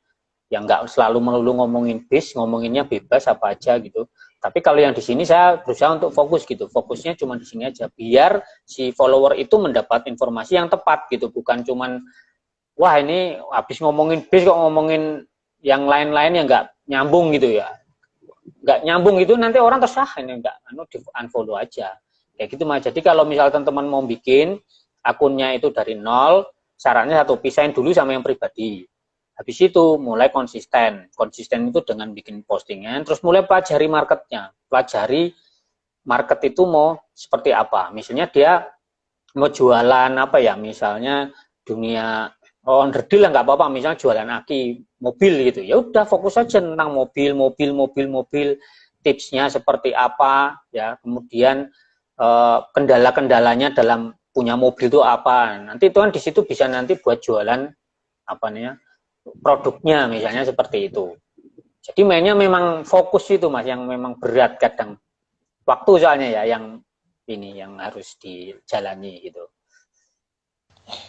[SPEAKER 2] yang nggak selalu melulu ngomongin bis, ngomonginnya bebas apa aja gitu. Tapi kalau yang di sini saya berusaha untuk fokus gitu, fokusnya cuma di sini aja, biar si follower itu mendapat informasi yang tepat gitu, bukan cuman wah ini habis ngomongin bis kok ngomongin yang lain-lain yang nggak nyambung gitu ya, nggak nyambung gitu nanti orang terus ini nggak di unfollow aja kayak gitu Mas. Jadi kalau misal teman-teman mau bikin akunnya itu dari nol, sarannya satu, pisahin dulu sama yang pribadi. Habis itu mulai konsisten itu dengan bikin postingan, terus mulai pelajari marketnya, pelajari market itu mau seperti apa. Misalnya dia mau jualan apa ya, misalnya dunia onderdil lah nggak apa-apa, misalnya jualan aki mobil gitu, ya udah fokus aja tentang mobil, tipsnya seperti apa ya, kemudian kendala-kendalanya dalam punya mobil itu apa, nanti itu kan di situ bisa nanti buat jualan apa nih, produknya misalnya seperti itu. Jadi mainnya memang fokus itu Mas, yang memang berat kadang waktu soalnya ya, yang ini yang harus dijalani gitu.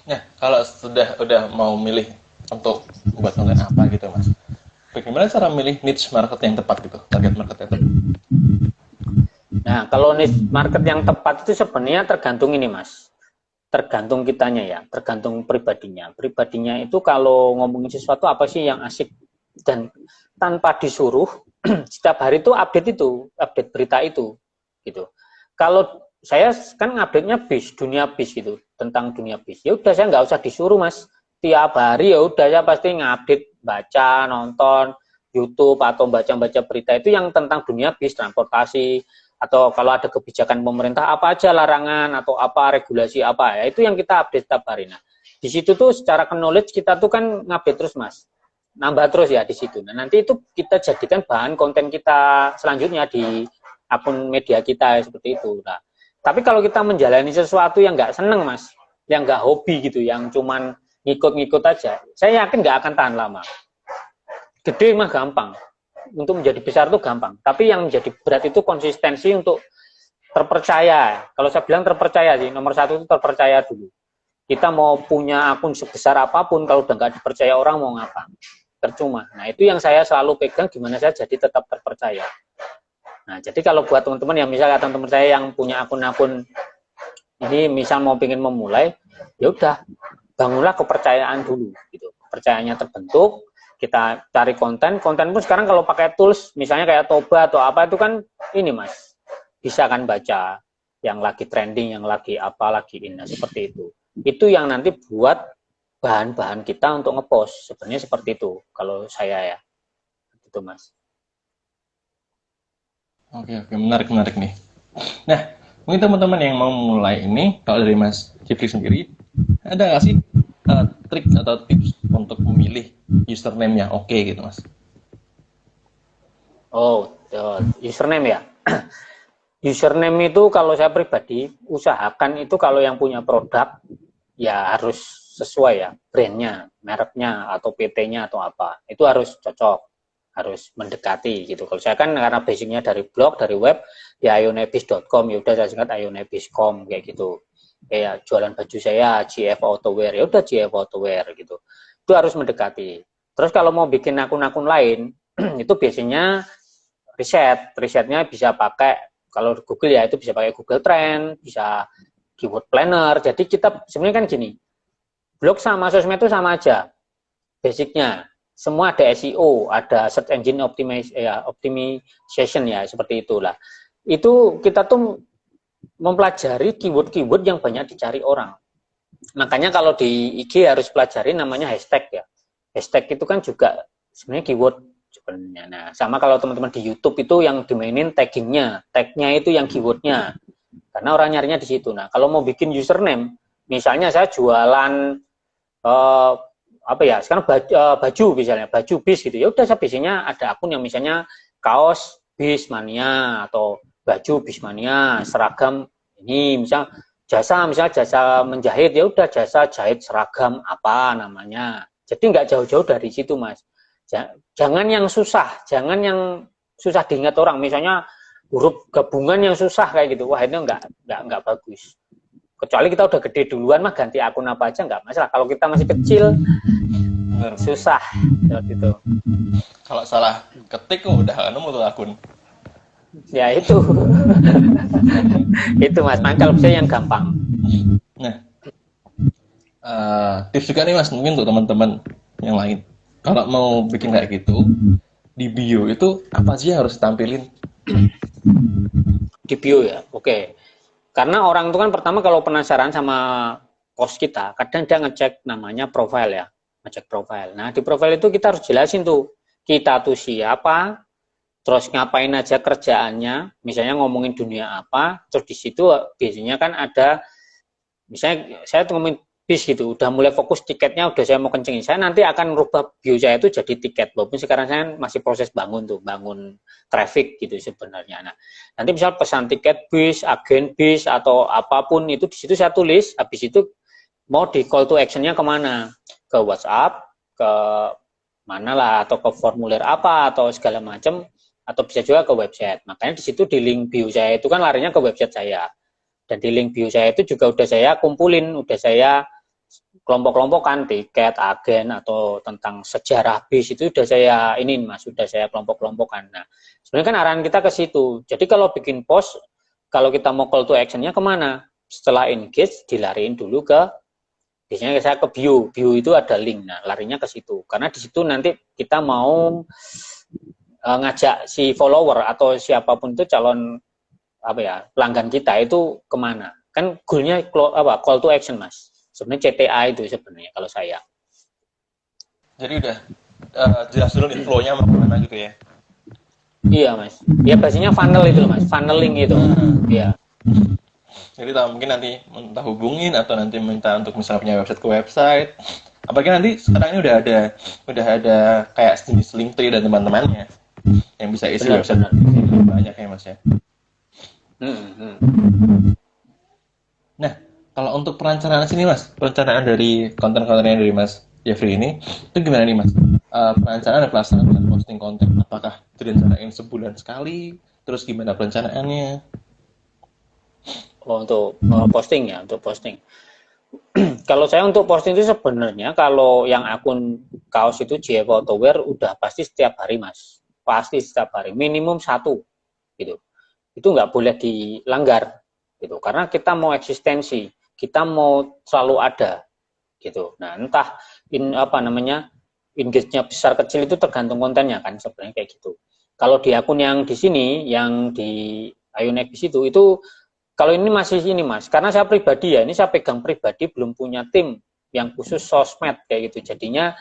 [SPEAKER 1] Nah, kalau sudah udah mau milih untuk buat konten apa gitu Mas, bagaimana cara milih niche market yang tepat gitu, target market yang tepat?
[SPEAKER 2] Nah, kalau niche market yang tepat itu sebenarnya tergantung ini Mas, tergantung kitanya ya, tergantung pribadinya. Pribadinya itu kalau ngomongin sesuatu apa sih yang asik, dan tanpa disuruh setiap hari itu update berita itu gitu. Kalau saya kan ngupdate-nya dunia bis gitu, tentang dunia bis. Ya udah saya nggak usah disuruh Mas. Tiap hari ya udah saya pasti ngupdate, baca, nonton YouTube atau baca-baca berita itu yang tentang dunia bis, transportasi, atau kalau ada kebijakan pemerintah apa aja larangan atau apa regulasi apa ya, itu yang kita update setiap hari. Nah, di situ tuh secara knowledge kita tuh kan ngupdate terus Mas, nambah terus ya di situ. Nah, nanti itu kita jadikan bahan konten kita selanjutnya di akun media kita seperti itu. Nah, tapi kalau kita menjalani sesuatu yang nggak seneng Mas, yang nggak hobi gitu, yang cuman ngikut-ngikut aja, saya yakin nggak akan tahan lama. Gede mah gampang, untuk menjadi besar itu gampang. Tapi yang menjadi berat itu konsistensi untuk terpercaya. Kalau saya bilang terpercaya sih, nomor satu itu terpercaya dulu. Kita mau punya akun sebesar apapun, kalau udah nggak dipercaya orang mau ngapa? Percuma. Nah, itu yang saya selalu pegang, gimana saya jadi tetap terpercaya. Nah, jadi kalau buat teman-teman yang misalnya teman-teman saya yang punya akun-akun ini, misal mau pengen memulai, ya udah bangunlah kepercayaan dulu gitu. Kepercayaannya terbentuk, kita cari konten pun sekarang kalau pakai tools misalnya kayak Toba atau apa itu kan ini Mas, bisa kan baca yang lagi trending, yang lagi apa lagi ini, seperti itu yang nanti buat bahan-bahan kita untuk ngepost. Sebenarnya seperti itu kalau saya ya, itu Mas.
[SPEAKER 1] Oke, menarik nih. Nah, mungkin teman-teman yang mau mulai ini, kalau dari Mas Jeffrey sendiri, ada nggak sih trik atau tips untuk memilih username yang oke gitu Mas?
[SPEAKER 2] Oh, username ya. Username itu kalau saya pribadi usahakan itu kalau yang punya produk ya harus sesuai ya, brandnya, mereknya atau PT-nya atau apa, itu harus cocok, harus mendekati gitu. Kalau saya kan karena basicnya dari blog, dari web, ya ayonebis.com, ya udah saya singkat ayonebis.com kayak gitu. Kayak jualan baju saya GF Outerwear, ya udah GF Outerwear gitu. Itu harus mendekati. Terus kalau mau bikin akun-akun lain itu biasanya risetnya bisa pakai, kalau Google ya itu bisa pakai Google Trend, bisa keyword planner. Jadi kita sebenarnya kan gini, blog sama sosmed itu sama aja basicnya. Semua ada SEO, ada search engine optimization ya, seperti itulah. Itu kita tuh mempelajari keyword-keyword yang banyak dicari orang. Makanya kalau di IG harus pelajari namanya hashtag ya. Hashtag itu kan juga sebenarnya keyword sebenarnya. Nah, sama kalau teman-teman di YouTube itu yang dimainin taggingnya, tagnya itu yang keywordnya. Karena orang nyarinya di situ. Nah, kalau mau bikin username, misalnya saya jualan apa ya? Sekarang baju misalnya, baju bis gitu. Ya udah saya biasanya ada akun yang misalnya kaos Bismania atau baju Bismania, seragam ini misalnya misalnya jasa menjahit, ya udah jasa jahit seragam apa namanya. Jadi nggak jauh-jauh dari situ Mas. Jangan yang susah, jangan yang susah diingat orang. Misalnya huruf gabungan yang susah kayak gitu, wah itu nggak bagus. Kecuali kita udah gede duluan mah ganti akun apa aja nggak masalah. Kalau kita masih kecil susah gitu.
[SPEAKER 1] Kalau salah ketik udah nemu tuh akun.
[SPEAKER 2] Ya itu. Itu Mas, makanya kalau saya yang gampang.
[SPEAKER 1] Nah, tips juga nih Mas, mungkin untuk teman-teman yang lain. Kalau mau bikin kayak gitu, di bio itu apa sih yang harus ditampilin?
[SPEAKER 2] Di bio ya, oke. Karena orang itu kan pertama kalau penasaran sama post kita, kadang dia ngecek namanya profile ya, ngecek profile. Nah di profile itu kita harus jelasin tuh, kita tuh siapa, terus ngapain aja kerjaannya, misalnya ngomongin dunia apa, terus di situ biasanya kan ada Misalnya saya ngomongin bis gitu, udah mulai fokus tiketnya, udah saya mau kencengin. Saya nanti akan rubah bio saya itu jadi tiket, walaupun sekarang saya masih proses bangun traffic gitu sebenarnya. Nah, nanti misal pesan tiket bis, agen bis atau apapun itu di situ saya tulis. Habis itu mau di call to actionnya kemana? Ke WhatsApp, ke mana lah, atau ke formulir apa atau segala macam, atau bisa juga ke website. Makanya di situ di link bio saya itu kan larinya ke website saya. Dan di link bio saya itu juga udah saya kumpulin, udah saya kelompok-kelompokkan tiket, agen, atau tentang sejarah bis itu udah saya ini mas, sudah saya kelompok-kelompokkan. Nah, sebenarnya kan arahan kita ke situ. Jadi kalau bikin post, kalau kita mau call to actionnya kemana? Setelah engage, dilariin dulu ke, biasanya saya ke bio. Bio itu ada link, nah larinya ke situ. Karena di situ nanti kita mau ngajak si follower atau siapapun itu calon apa ya pelanggan kita itu kemana, kan goalnya apa, call to action mas, sebenarnya CTA itu sebenarnya kalau saya.
[SPEAKER 1] Jadi udah jelas dulu nih flow-nya mau kemana gitu ya.
[SPEAKER 2] Iya mas, ya basicnya funnel itu mas, funneling itu. Iya.
[SPEAKER 1] Jadi tahu mungkin nanti minta hubungin atau nanti minta untuk misalnya punya website ke website. Apalagi nanti sekarang ini udah ada kayak jenis Linktree dan teman-temannya yang bisa isi
[SPEAKER 2] Benar,
[SPEAKER 1] website
[SPEAKER 2] benar.
[SPEAKER 1] banyak ya mas ya. Nah, kalau untuk perencanaan sini mas, perencanaan dari konten-kontennya dari mas Jeffrey ini, itu gimana nih mas? Perencanaan dan pelaksanaan posting konten, apakah direncanain sebulan sekali? Terus gimana perencanaannya?
[SPEAKER 2] Oh, untuk posting ya, untuk posting. Kalau saya untuk posting itu sebenarnya kalau yang akun kaos itu JF Autowear udah pasti setiap hari mas, pasti setiap hari minimum satu gitu. Itu nggak boleh dilanggar gitu, karena kita mau eksistensi, kita mau selalu ada gitu. Nah entah apa namanya engage-nya besar kecil itu tergantung kontennya kan sebenarnya kayak gitu. Kalau di akun yang di sini, yang di Ayonebis itu kalau ini masih ini mas, karena saya pribadi ya, ini saya pegang pribadi, belum punya tim yang khusus sosmed kayak gitu. Jadinya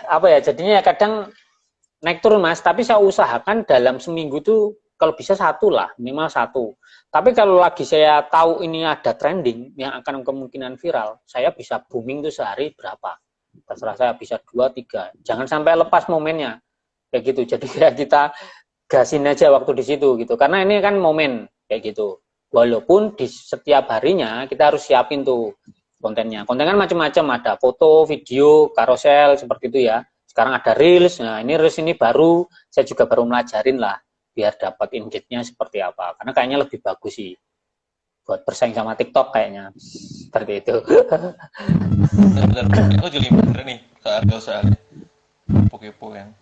[SPEAKER 2] apa ya? Jadinya ya kadang naik turun mas. Tapi saya usahakan dalam seminggu tuh kalau bisa satu lah, minimal satu. Tapi kalau lagi saya tahu ini ada trending yang akan kemungkinan viral, saya bisa booming tuh sehari berapa? Terserah saya, bisa 2, 3. Jangan sampai lepas momennya kayak gitu. Jadi kayak kita gasin aja waktu di situ gitu. Karena ini kan momen kayak gitu. Walaupun di setiap harinya kita harus siapin tuh kontennya. Konten kan macam-macam, ada foto, video, carousel seperti itu ya. Sekarang ada reels. Nah, ini reels ini baru saya juga baru melajarin lah biar dapat engage-nya seperti apa. Karena kayaknya lebih bagus sih buat bersaing sama TikTok kayaknya. Seperti itu.
[SPEAKER 1] Benar-benar, aku jadi bener nih ke Argel soalnya. Kepo-kepo kan.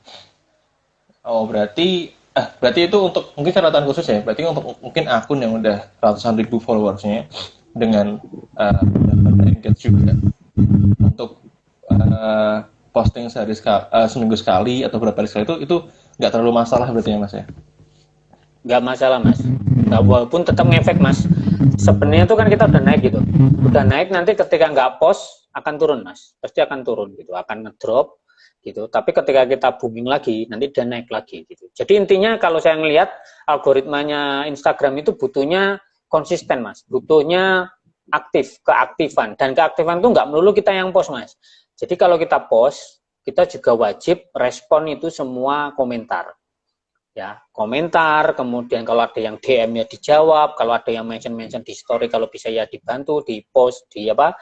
[SPEAKER 1] Oh, berarti itu untuk mungkin catatan khusus ya. Berarti untuk mungkin akun yang udah ratusan ribu followersnya dengan mendapatkan engage juga untuk posting seminggu sekali atau berapa hari sekali itu nggak terlalu masalah berarti ya mas ya.
[SPEAKER 2] Nggak masalah mas, nggak, walaupun tetap ngefek mas. Sebenarnya tuh kan kita udah naik gitu, udah naik, nanti ketika nggak post akan turun mas, pasti akan turun gitu, akan ngedrop gitu. Tapi ketika kita booming lagi, nanti dia naik lagi gitu. Jadi intinya kalau saya ngelihat algoritmanya Instagram itu butuhnya konsisten mas, butuhnya keaktifan, dan keaktifan itu nggak melulu kita yang post mas. Jadi kalau kita post, kita juga wajib respon itu semua komentar ya, komentar, kemudian kalau ada yang DM-nya dijawab, kalau ada yang mention di story, kalau bisa ya dibantu, di post, di apa,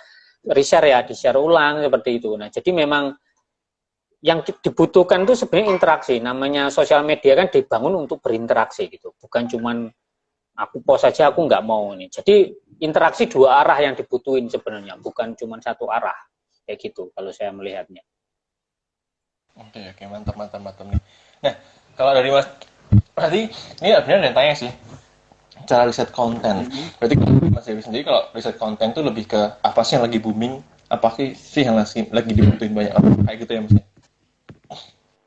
[SPEAKER 2] reshare ya, di share ulang seperti itu. Nah, jadi memang yang dibutuhkan itu sebenarnya interaksi. Namanya sosial media kan dibangun untuk berinteraksi gitu, bukan cuman aku post saja, aku nggak mau nih. Jadi interaksi dua arah yang dibutuhin sebenarnya, bukan cuma satu arah kayak gitu kalau saya melihatnya.
[SPEAKER 1] Oke, mantap nih. Nah, kalau dari mas, berarti ini benar dan tanya sih cara riset konten. Berarti mas Dewi sendiri kalau riset konten tuh lebih ke apa sih yang lagi booming, apa sih yang lagi dibutuhin banyak orang kayak gitu ya mas.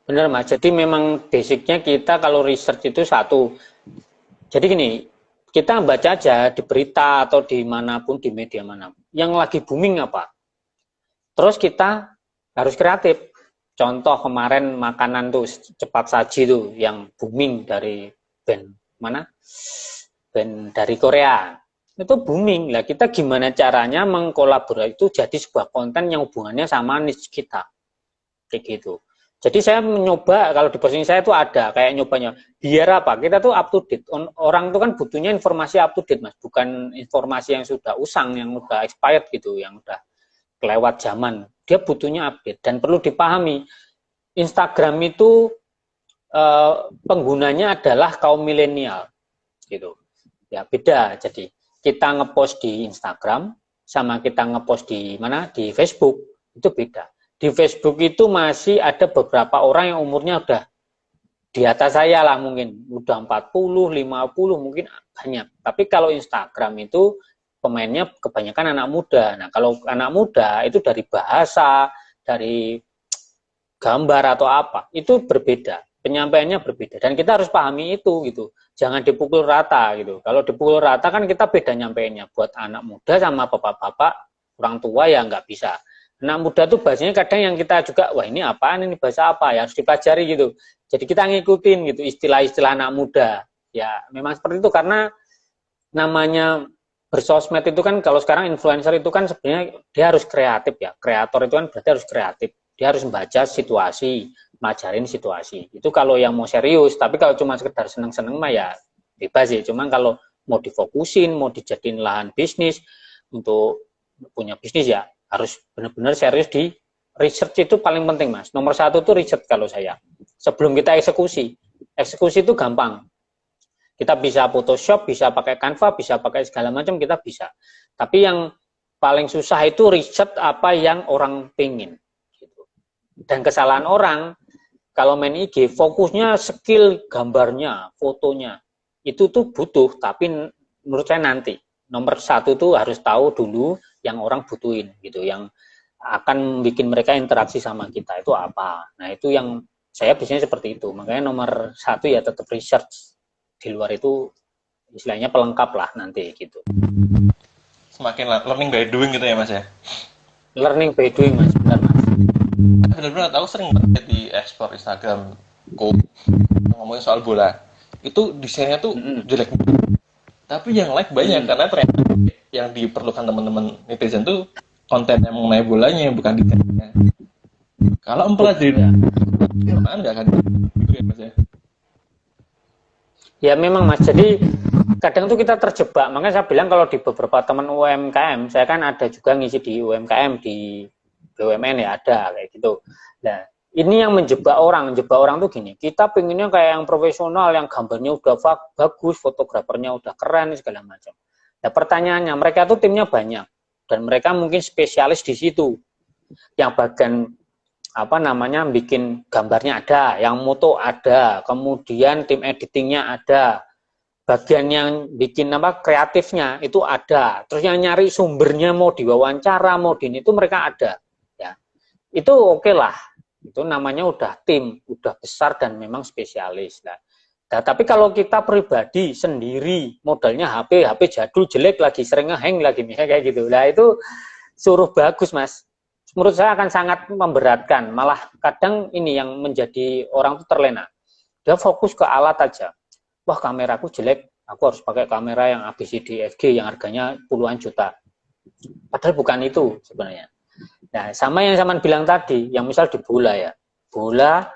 [SPEAKER 2] Benar mas, jadi memang basicnya kita kalau research itu satu. Jadi gini, kita baca aja di berita atau dimanapun, di media mana, yang lagi booming apa. Terus kita harus kreatif. Contoh kemarin makanan tuh cepat saji tuh yang booming dari band mana? Band dari Korea. itu booming. Lah kita gimana caranya mengkolaborasi itu jadi sebuah konten yang hubungannya sama niche kita. Kayak gitu. Jadi saya mencoba, kalau di posting saya itu ada kayak nyobanya, biar apa? Kita tuh up to date. Orang tuh kan butuhnya informasi up to date, Mas. Bukan informasi yang sudah usang, yang udah expired gitu, yang udah kelewat zaman. Dia butuhnya update. Dan perlu dipahami, Instagram itu penggunanya adalah kaum milenial. Gitu. Ya, beda. Jadi, kita ngepost di Instagram, sama kita ngepost di mana? Di Facebook, itu beda. Di Facebook itu masih ada beberapa orang yang umurnya udah di atas saya lah mungkin, udah 40, 50 mungkin banyak. Tapi kalau Instagram itu pemainnya kebanyakan anak muda. Nah, kalau anak muda itu dari bahasa, dari gambar atau apa, itu berbeda. Penyampaiannya berbeda dan kita harus pahami itu gitu. Jangan dipukul rata gitu. Kalau dipukul rata kan kita beda nyampainya. Buat anak muda sama bapak-bapak, orang tua ya nggak bisa. Anak muda tuh bahasanya kadang yang kita juga, wah ini apaan, ini bahasa apa, ya harus dipelajari gitu. Jadi kita ngikutin gitu istilah-istilah anak muda. Ya memang seperti itu karena namanya bersosmed itu kan, kalau sekarang influencer itu kan sebenarnya dia harus kreatif ya. Kreator itu kan berarti harus kreatif. Dia harus membaca situasi, ngajarin situasi. Itu kalau yang mau serius, tapi kalau cuma sekedar seneng-seneng mah ya bebas sih. Cuman kalau mau difokusin, mau dijadiin lahan bisnis untuk punya bisnis ya harus benar-benar serius di research itu paling penting, Mas. Nomor satu itu research kalau saya. Sebelum kita eksekusi. Eksekusi itu gampang. Kita bisa Photoshop, bisa pakai Canva, bisa pakai segala macam, kita bisa. Tapi yang paling susah itu riset apa yang orang pingin. Dan kesalahan orang, kalau main IG, fokusnya skill gambarnya, fotonya. Itu tuh butuh, tapi menurut saya nanti. Nomor satu tuh harus tahu dulu yang orang butuhin, gitu. Yang akan bikin mereka interaksi sama kita, itu apa. Nah, itu yang saya biasanya seperti itu. Makanya nomor satu ya tetap research. Di luar itu istilahnya pelengkap lah nanti gitu.
[SPEAKER 1] Semakin learning by doing gitu ya Mas ya.
[SPEAKER 2] Learning by doing, Mas, benar Mas.
[SPEAKER 1] Benar-benar tahu sering banget di ekspor Instagram ngomongin soal bola. Itu desainnya tuh jelek. Tapi yang like banyak karena ternyata yang diperlukan teman-teman netizen tuh konten yang mengenai bolanya bukan desainnya. Kalau mempelajari nggak akan gitu ya Mas ya.
[SPEAKER 2] Ya memang Mas, jadi kadang tuh kita terjebak, makanya saya bilang kalau di beberapa teman UMKM, saya kan ada juga ngisi di UMKM, di BUMN ya ada kayak gitu. Nah ini yang menjebak orang tuh gini, kita pengennya kayak yang profesional, yang gambarnya udah bagus, fotografernya udah keren, segala macam. Nah pertanyaannya, mereka tuh timnya banyak, dan mereka mungkin spesialis di situ, yang bagian apa namanya bikin gambarnya ada, yang moto ada, kemudian tim editingnya ada, bagian yang bikin apa kreatifnya itu ada, terus yang nyari sumbernya mau diwawancara mau di itu mereka ada, ya itu oke lah, itu namanya udah tim, udah besar dan memang spesialis lah. Nah, tapi kalau kita pribadi sendiri modalnya HP jadul jelek lagi sering ngehang lagi nih kayak gitu, lah itu suruh bagus Mas. Menurut saya akan sangat memberatkan, malah kadang ini yang menjadi orang itu terlena. Dia fokus ke alat aja. Wah kameraku jelek, aku harus pakai kamera yang ABCD FG yang harganya puluhan juta. Padahal bukan itu sebenarnya. Nah sama yang Saman bilang tadi, yang misal di bola ya. Bola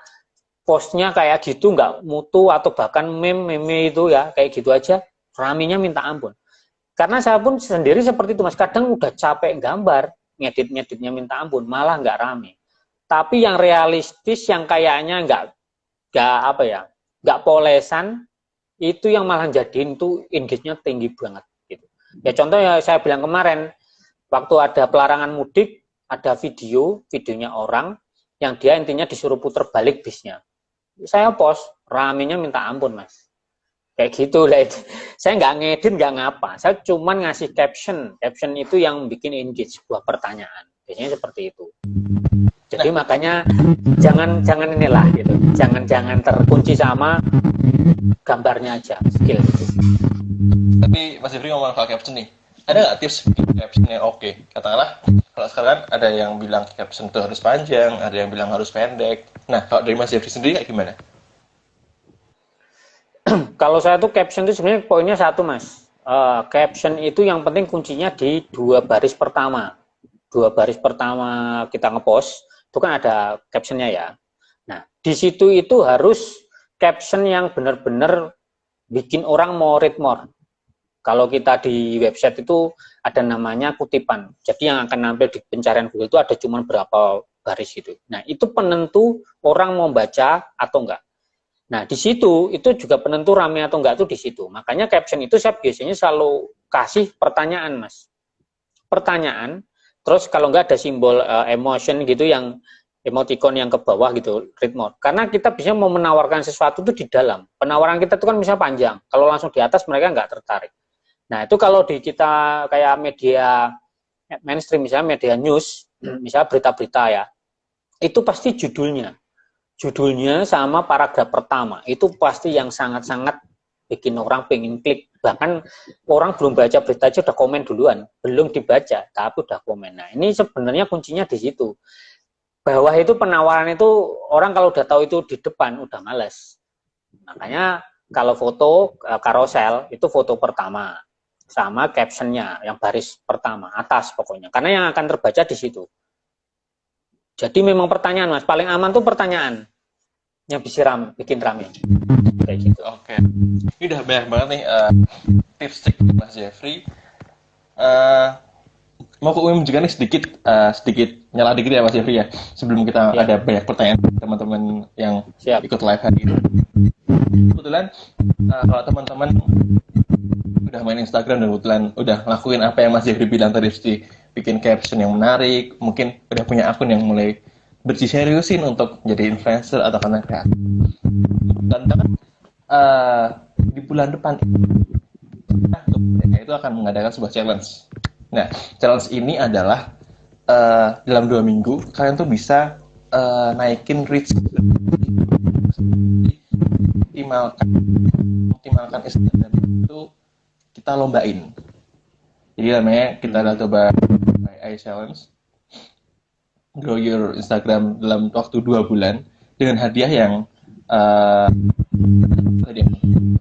[SPEAKER 2] postnya kayak gitu nggak mutu atau bahkan meme itu ya kayak gitu aja, raminya minta ampun. Karena saya pun sendiri seperti itu Mas, kadang udah capek gambar, ngeditnya minta ampun, malah nggak rame. Tapi yang realistis, yang kayaknya nggak polesan, itu yang malah jadiin tuh engage-nya tinggi banget. Gitu. Ya contoh ya saya bilang kemarin, waktu ada pelarangan mudik, ada videonya orang, yang dia intinya disuruh puter balik bisnya. Saya post, ramenya minta ampun Mas. Kayak gitu lah itu. Saya nggak ngedit, nggak ngapa. Saya cuma ngasih caption. Caption itu yang bikin engage sebuah pertanyaan. Biasanya seperti itu. Jadi makanya jangan inilah gitu. Jangan terkunci sama gambarnya aja, skill gitu.
[SPEAKER 1] Tapi Mas Jeffrey ngomong soal caption nih. Ada nggak tips bikin caption yang oke? Katakanlah kalau sekarang ada yang bilang caption itu harus panjang, ada yang bilang harus pendek. Nah kalau dari Mas Jeffrey sendiri kayak gimana?
[SPEAKER 2] Kalau saya tuh caption itu sebenarnya poinnya satu Mas, Caption itu yang penting kuncinya di 2 baris pertama. 2 baris pertama kita ngepost, itu kan ada captionnya ya. Nah, di situ itu harus caption yang benar-benar bikin orang mau read more. Kalau kita di website itu ada namanya kutipan. Jadi yang akan nampil di pencarian Google itu ada cuma berapa baris gitu. Nah, itu penentu orang mau baca atau enggak. Nah, di situ itu juga penentu rame atau enggak tuh di situ. Makanya caption itu saya biasanya selalu kasih pertanyaan, Mas. Pertanyaan, terus kalau enggak ada simbol emotion gitu yang emoticon yang ke bawah gitu, read more. Karena kita bisa mau menawarkan sesuatu itu di dalam. Penawaran kita itu kan misalnya panjang. Kalau langsung di atas mereka enggak tertarik. Nah, itu kalau di kita kayak media mainstream, misalnya media news, misalnya berita-berita ya, itu pasti judulnya. Judulnya sama paragraf pertama, itu pasti yang sangat-sangat bikin orang pengen klik. Bahkan orang belum baca berita aja udah komen duluan. Belum dibaca, tapi udah komen. Nah, ini sebenarnya kuncinya di situ. Bawah itu penawaran itu, orang kalau udah tahu itu di depan, udah males. Makanya kalau foto carousel, itu foto pertama. Sama captionnya, yang baris pertama, atas pokoknya. Karena yang akan terbaca di situ. Jadi memang pertanyaan, Mas. Paling aman tuh pertanyaan yang bisa bikin rame. Kayak gitu.
[SPEAKER 1] Oke. Ini udah banyak banget nih tips dari Mas Jeffrey. Mau ke UM juga nih sedikit nyala dikit ya Mas Jeffrey ya. Sebelum kita
[SPEAKER 2] Ya.
[SPEAKER 1] ada banyak pertanyaan teman-teman yang
[SPEAKER 2] Siap.
[SPEAKER 1] ikut live hari ini. Kebetulan kalau teman-teman udah main Instagram dan kebetulan udah ngelakuin apa yang Mas Jeffrey bilang tadi, bikin caption yang menarik, mungkin udah punya akun yang mulai berseriusin untuk jadi influencer atau content creator. Dan di bulan depan itu akan mengadakan sebuah challenge. Nah, challenge ini adalah dalam 2 minggu kalian tuh bisa naikin reach, optimalkan Instagram itu kita lombain. Jadi namanya kita ada coba AI Challenge, grow your Instagram dalam waktu 2 bulan dengan hadiah yang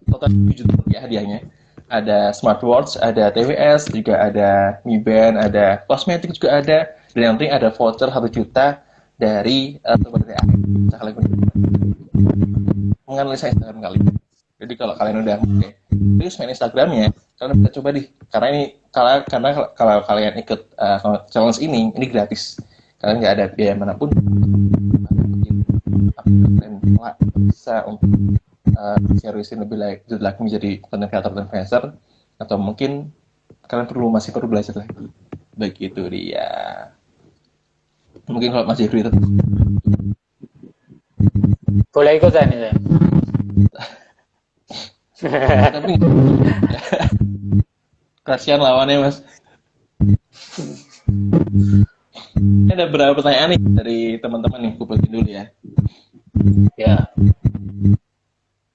[SPEAKER 1] total 7 juta rupiah hadiahnya. Ada smartwatch, ada TWS, juga ada Mi Band, ada kosmetik juga ada, dan yang penting ada voucher 1 juta dari Sobat AI. Bisa kalian menganalisa Instagram kalian. Jadi kalau kalian udah terus main Instagramnya, kalian bisa coba deh. Karena kalau kalian ikut challenge ini gratis. Kalian nggak ada biaya manapun. Kalian bisa untuk seriusin lebih lagi menjadi content creator dan influencer, atau mungkin kalian masih perlu belajar lagi. Baik itu dia. Mungkin kalau Mas Jeffrey itu
[SPEAKER 2] boleh ikut saya nih saya.
[SPEAKER 1] tapi kasihan lawannya Mas. Ini ada beberapa pertanyaan nih dari teman-teman nih, kumpulin dulu ya.
[SPEAKER 2] Ya.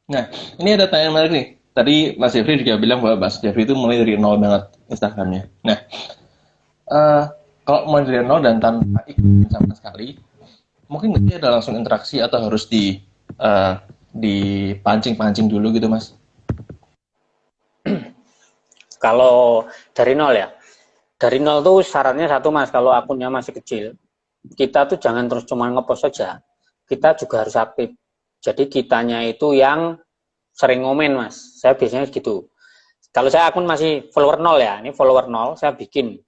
[SPEAKER 1] Nah, ini ada pertanyaan menarik nih. Tadi Mas Jeffrey juga bilang bahwa Mas Jeffrey itu mulai dari nol banget Instagramnya. Nah, kalau mulai dari nol dan tanpa ikut sama sekali, mungkin nggak ada langsung interaksi atau harus dipancing-pancing dulu gitu, Mas?
[SPEAKER 2] Kalau dari nol ya. Dari nol tuh syaratnya satu, Mas. Kalau akunnya masih kecil, kita tuh jangan terus cuma ngepost saja. Kita juga harus aktif. Jadi kitanya itu yang sering ngomen, Mas. Saya biasanya gitu. Kalau saya akun masih follower 0 ya, ini follower 0, saya bikin.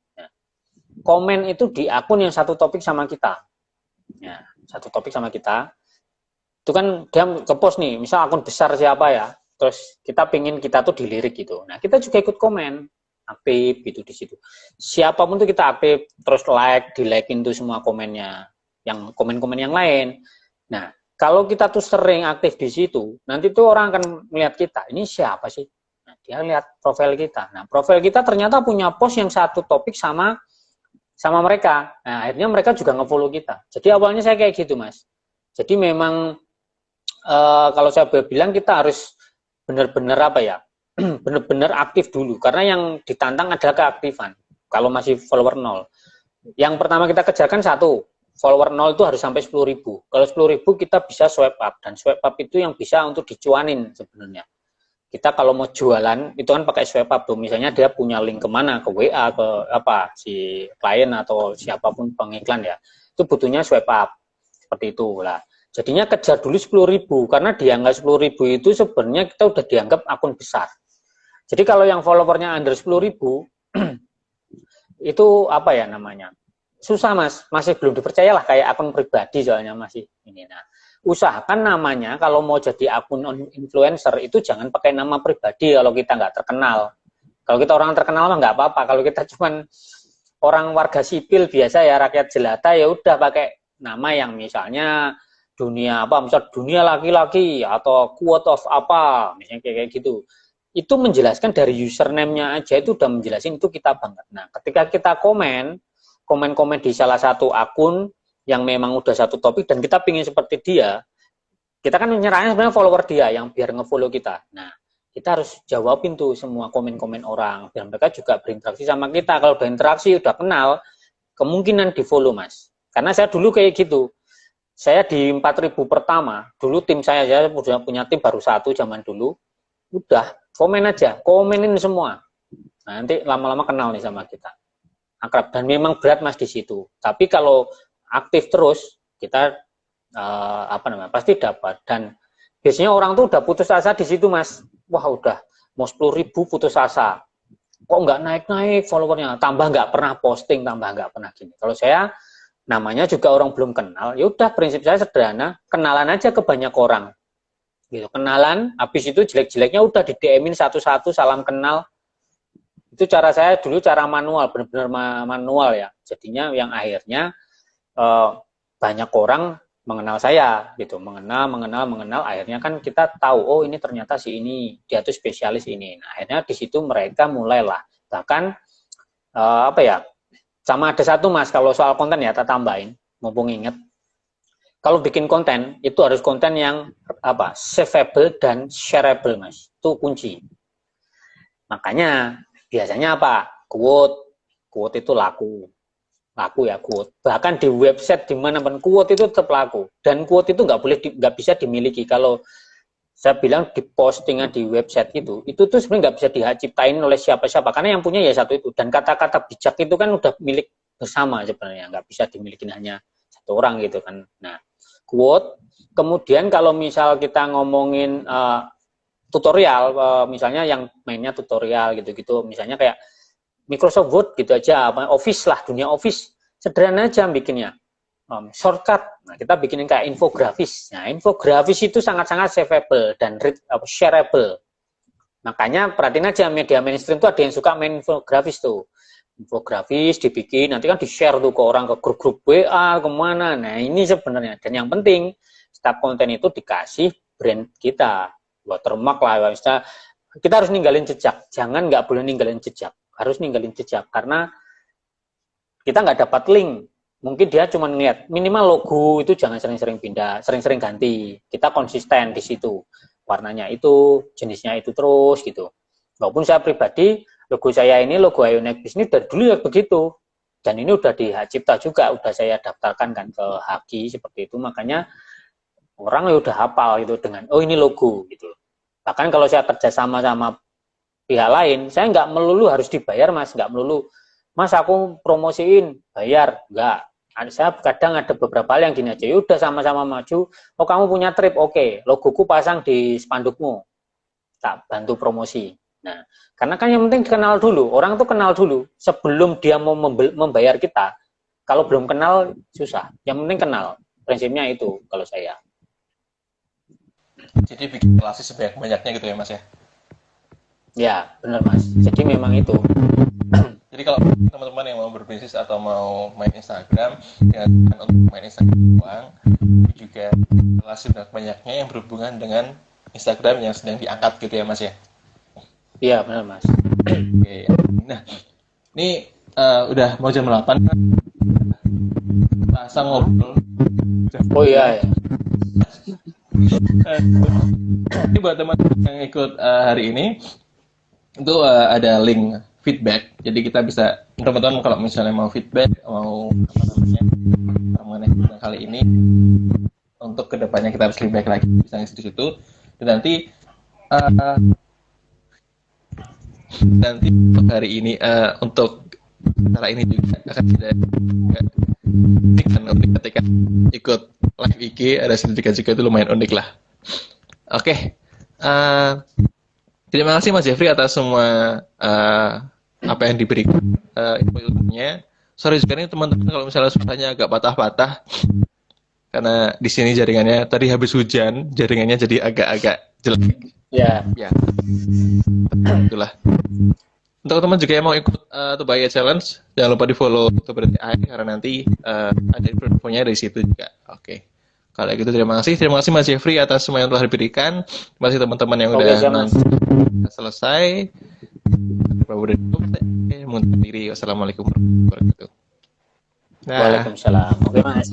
[SPEAKER 2] Komen itu di akun yang satu topik sama kita. Ya, satu topik sama kita. Itu kan dia ke-post nih, misal akun besar siapa ya, terus kita pingin kita tuh dilirik gitu. Nah, kita juga ikut komen, aktif gitu di situ. Siapapun tuh kita aktif, terus di-like-in tuh semua komennya, yang komen-komen yang lain. Nah, kalau kita tuh sering aktif di situ, nanti tuh orang akan melihat kita, ini siapa sih? Nah, dia lihat profil kita. Nah, profil kita ternyata punya post yang satu topik sama mereka. Nah, akhirnya mereka juga nge-follow kita. Jadi awalnya saya kayak gitu, Mas. Jadi memang kalau saya bilang kita harus benar-benar apa ya? Benar-benar aktif dulu. Karena yang ditantang adalah keaktifan. Kalau masih follower 0. Yang pertama kita kejarkan satu, follower 0 itu harus sampai 10.000. Kalau 10.000 kita bisa swipe up, dan swipe up itu yang bisa untuk dicuanin sebenarnya. Kita kalau mau jualan itu kan pakai swipe up tuh. Misalnya dia punya link kemana, ke WA, ke apa si klien atau siapapun pengiklan ya, itu butuhnya swipe up seperti itu lah. Jadinya kejar dulu 10.000 karena dianggap 10.000 itu sebenarnya kita udah dianggap akun besar. Jadi kalau yang followernya under 10.000 itu apa ya namanya? Susah mas, masih belum dipercaya lah kayak akun pribadi soalnya masih ini. Nah, usahakan namanya kalau mau jadi akun influencer itu jangan pakai nama pribadi kalau kita nggak terkenal. Kalau kita orang terkenal mah nggak apa-apa. Kalau kita cuman orang warga sipil biasa ya rakyat jelata ya udah pakai nama yang misalnya dunia apa, misal dunia laki-laki atau quote of apa, misalnya kayak gitu. Itu menjelaskan dari username-nya aja itu udah menjelasin itu kita banget. Nah, ketika kita komen di salah satu akun yang memang udah satu topik dan kita pingin seperti dia, kita kan nyerahnya sebenarnya follower dia yang biar ngefollow kita. Nah, kita harus jawabin tuh semua komen-komen orang biar mereka juga berinteraksi sama kita. Kalau udah interaksi, udah kenal, kemungkinan di follow mas. Karena saya dulu kayak gitu. Saya di 4.000 pertama, dulu tim saya punya tim baru 1 zaman dulu, udah komen aja, komenin semua. Nah, nanti lama-lama kenal nih sama kita. Akrab dan memang berat mas di situ. Tapi kalau aktif terus kita pasti dapat dan biasanya orang tuh udah putus asa di situ mas. Wah udah mau 10.000 putus asa. Kok nggak naik-naik followernya? Tambah nggak pernah posting, tambah nggak pernah gini. Kalau saya namanya juga orang belum kenal, ya udah prinsip saya sederhana, kenalan aja ke banyak orang. Gitu, kenalan, habis itu jelek-jeleknya udah di DM-in satu-satu, salam kenal. Itu cara saya dulu cara manual, benar-benar manual ya. Jadinya yang akhirnya banyak orang mengenal saya gitu, mengenal, akhirnya kan kita tahu oh ini ternyata si ini dia tuh spesialis ini. Nah, akhirnya di situ mereka mulailah bahkan sama ada satu mas kalau soal konten ya tak tambahin, mumpung inget. Kalau bikin konten itu harus konten yang saveable dan shareable mas, itu kunci. Makanya biasanya apa? Quote itu laku ya quote. Bahkan di website dimanapun quote itu tetap laku. Dan quote itu nggak bisa dimiliki. Kalau saya bilang di postingan di website itu tuh sebenarnya nggak bisa diciptain oleh siapa-siapa. Karena yang punya ya satu itu. Dan kata-kata bijak itu kan udah milik bersama sebenarnya. Nggak bisa dimiliki hanya satu orang gitu kan. Nah, quote. Kemudian kalau misal kita ngomongin tutorial, misalnya yang mainnya tutorial gitu-gitu, misalnya kayak Microsoft Word gitu aja, Office lah, dunia Office, sederhana aja bikinnya. Shortcut, nah kita bikinin kayak infografis. Nah, infografis itu sangat-sangat saveable dan shareable. Makanya perhatiin aja media mainstream itu ada yang suka main infografis tuh. Infografis dibikin, nanti kan di-share tuh ke orang, ke grup-grup WA, kemana. Nah, ini sebenarnya. Dan yang penting, setiap konten itu dikasih brand kita. Watermark lah, misalnya kita harus ninggalin jejak. Jangan nggak boleh ninggalin jejak. Harus ninggalin jejak karena kita nggak dapat link. Mungkin dia cuma ngeliat minimal logo itu jangan sering-sering pindah, sering-sering ganti. Kita konsisten di situ. Warnanya itu, jenisnya itu terus gitu. Walaupun saya pribadi, logo saya ini logo Ionex Business dari dulu ya begitu. Dan ini udah di Hak Cipta juga, udah saya daftarkan kan ke Haki seperti itu. Makanya orang ya udah hafal gitu dengan oh ini logo gitu. Bahkan kalau saya kerja sama pihak lain, saya nggak melulu harus dibayar mas, nggak melulu mas aku promosiin bayar, nggak. Saya kadang ada beberapa hal yang gini aja, udah sama-sama maju, oh kamu punya trip, oke, logoku pasang di spandukmu, tak bantu promosi. Nah, karena kan yang penting kenal dulu, orang tuh kenal dulu sebelum dia mau membayar kita. Kalau belum kenal susah, yang penting kenal, prinsipnya itu kalau saya.
[SPEAKER 1] Jadi bikin relasi sebanyak-banyaknya gitu ya mas ya?
[SPEAKER 2] Ya, benar mas. Jadi memang itu.
[SPEAKER 1] Jadi kalau teman-teman yang mau berbisnis atau mau main Instagram, ya untuk main Instagram doang, juga relasi banyak-banyaknya yang berhubungan dengan Instagram yang sedang diangkat gitu ya mas ya?
[SPEAKER 2] Iya benar mas.
[SPEAKER 1] Oke. Nah, ini udah mau jam 8 kan? Rasa ngobrol.
[SPEAKER 2] Oh iya ya.
[SPEAKER 1] Ini buat teman-teman yang ikut hari ini itu ada link feedback, jadi kita bisa teman-teman kalau misalnya mau feedback, mau mengenai kali ini untuk kedepannya kita harus lebih baik lagi bisa ngisi di situ dan nanti nanti untuk hari ini untuk acara ini juga akan ada dengan unik ketika ikut live IG ada sertifikat juga, itu lumayan unik lah. Oke. Terima kasih Mas Jeffrey atas semua apa yang diberikan info-ilmunya. Sorry juga nih teman-teman kalau misalnya suaranya agak patah-patah karena di sini jaringannya tadi habis hujan, jaringannya jadi agak-agak jelek.
[SPEAKER 2] Ya.
[SPEAKER 1] Ya. Itulah. Untuk teman juga yang mau ikut Tubaya Challenge, jangan lupa di-follow Tuberti AI karena nanti ada infonya dari situ juga. Oke. Kalau gitu terima kasih. Terima kasih Mas Jeffrey atas semua yang telah diberikan. Terima kasih teman-teman yang udah nonton. Selesai. Mundur diri. Wassalamualaikum warahmatullahi wabarakatuh.
[SPEAKER 2] Waalaikumsalam. Oke, Mas.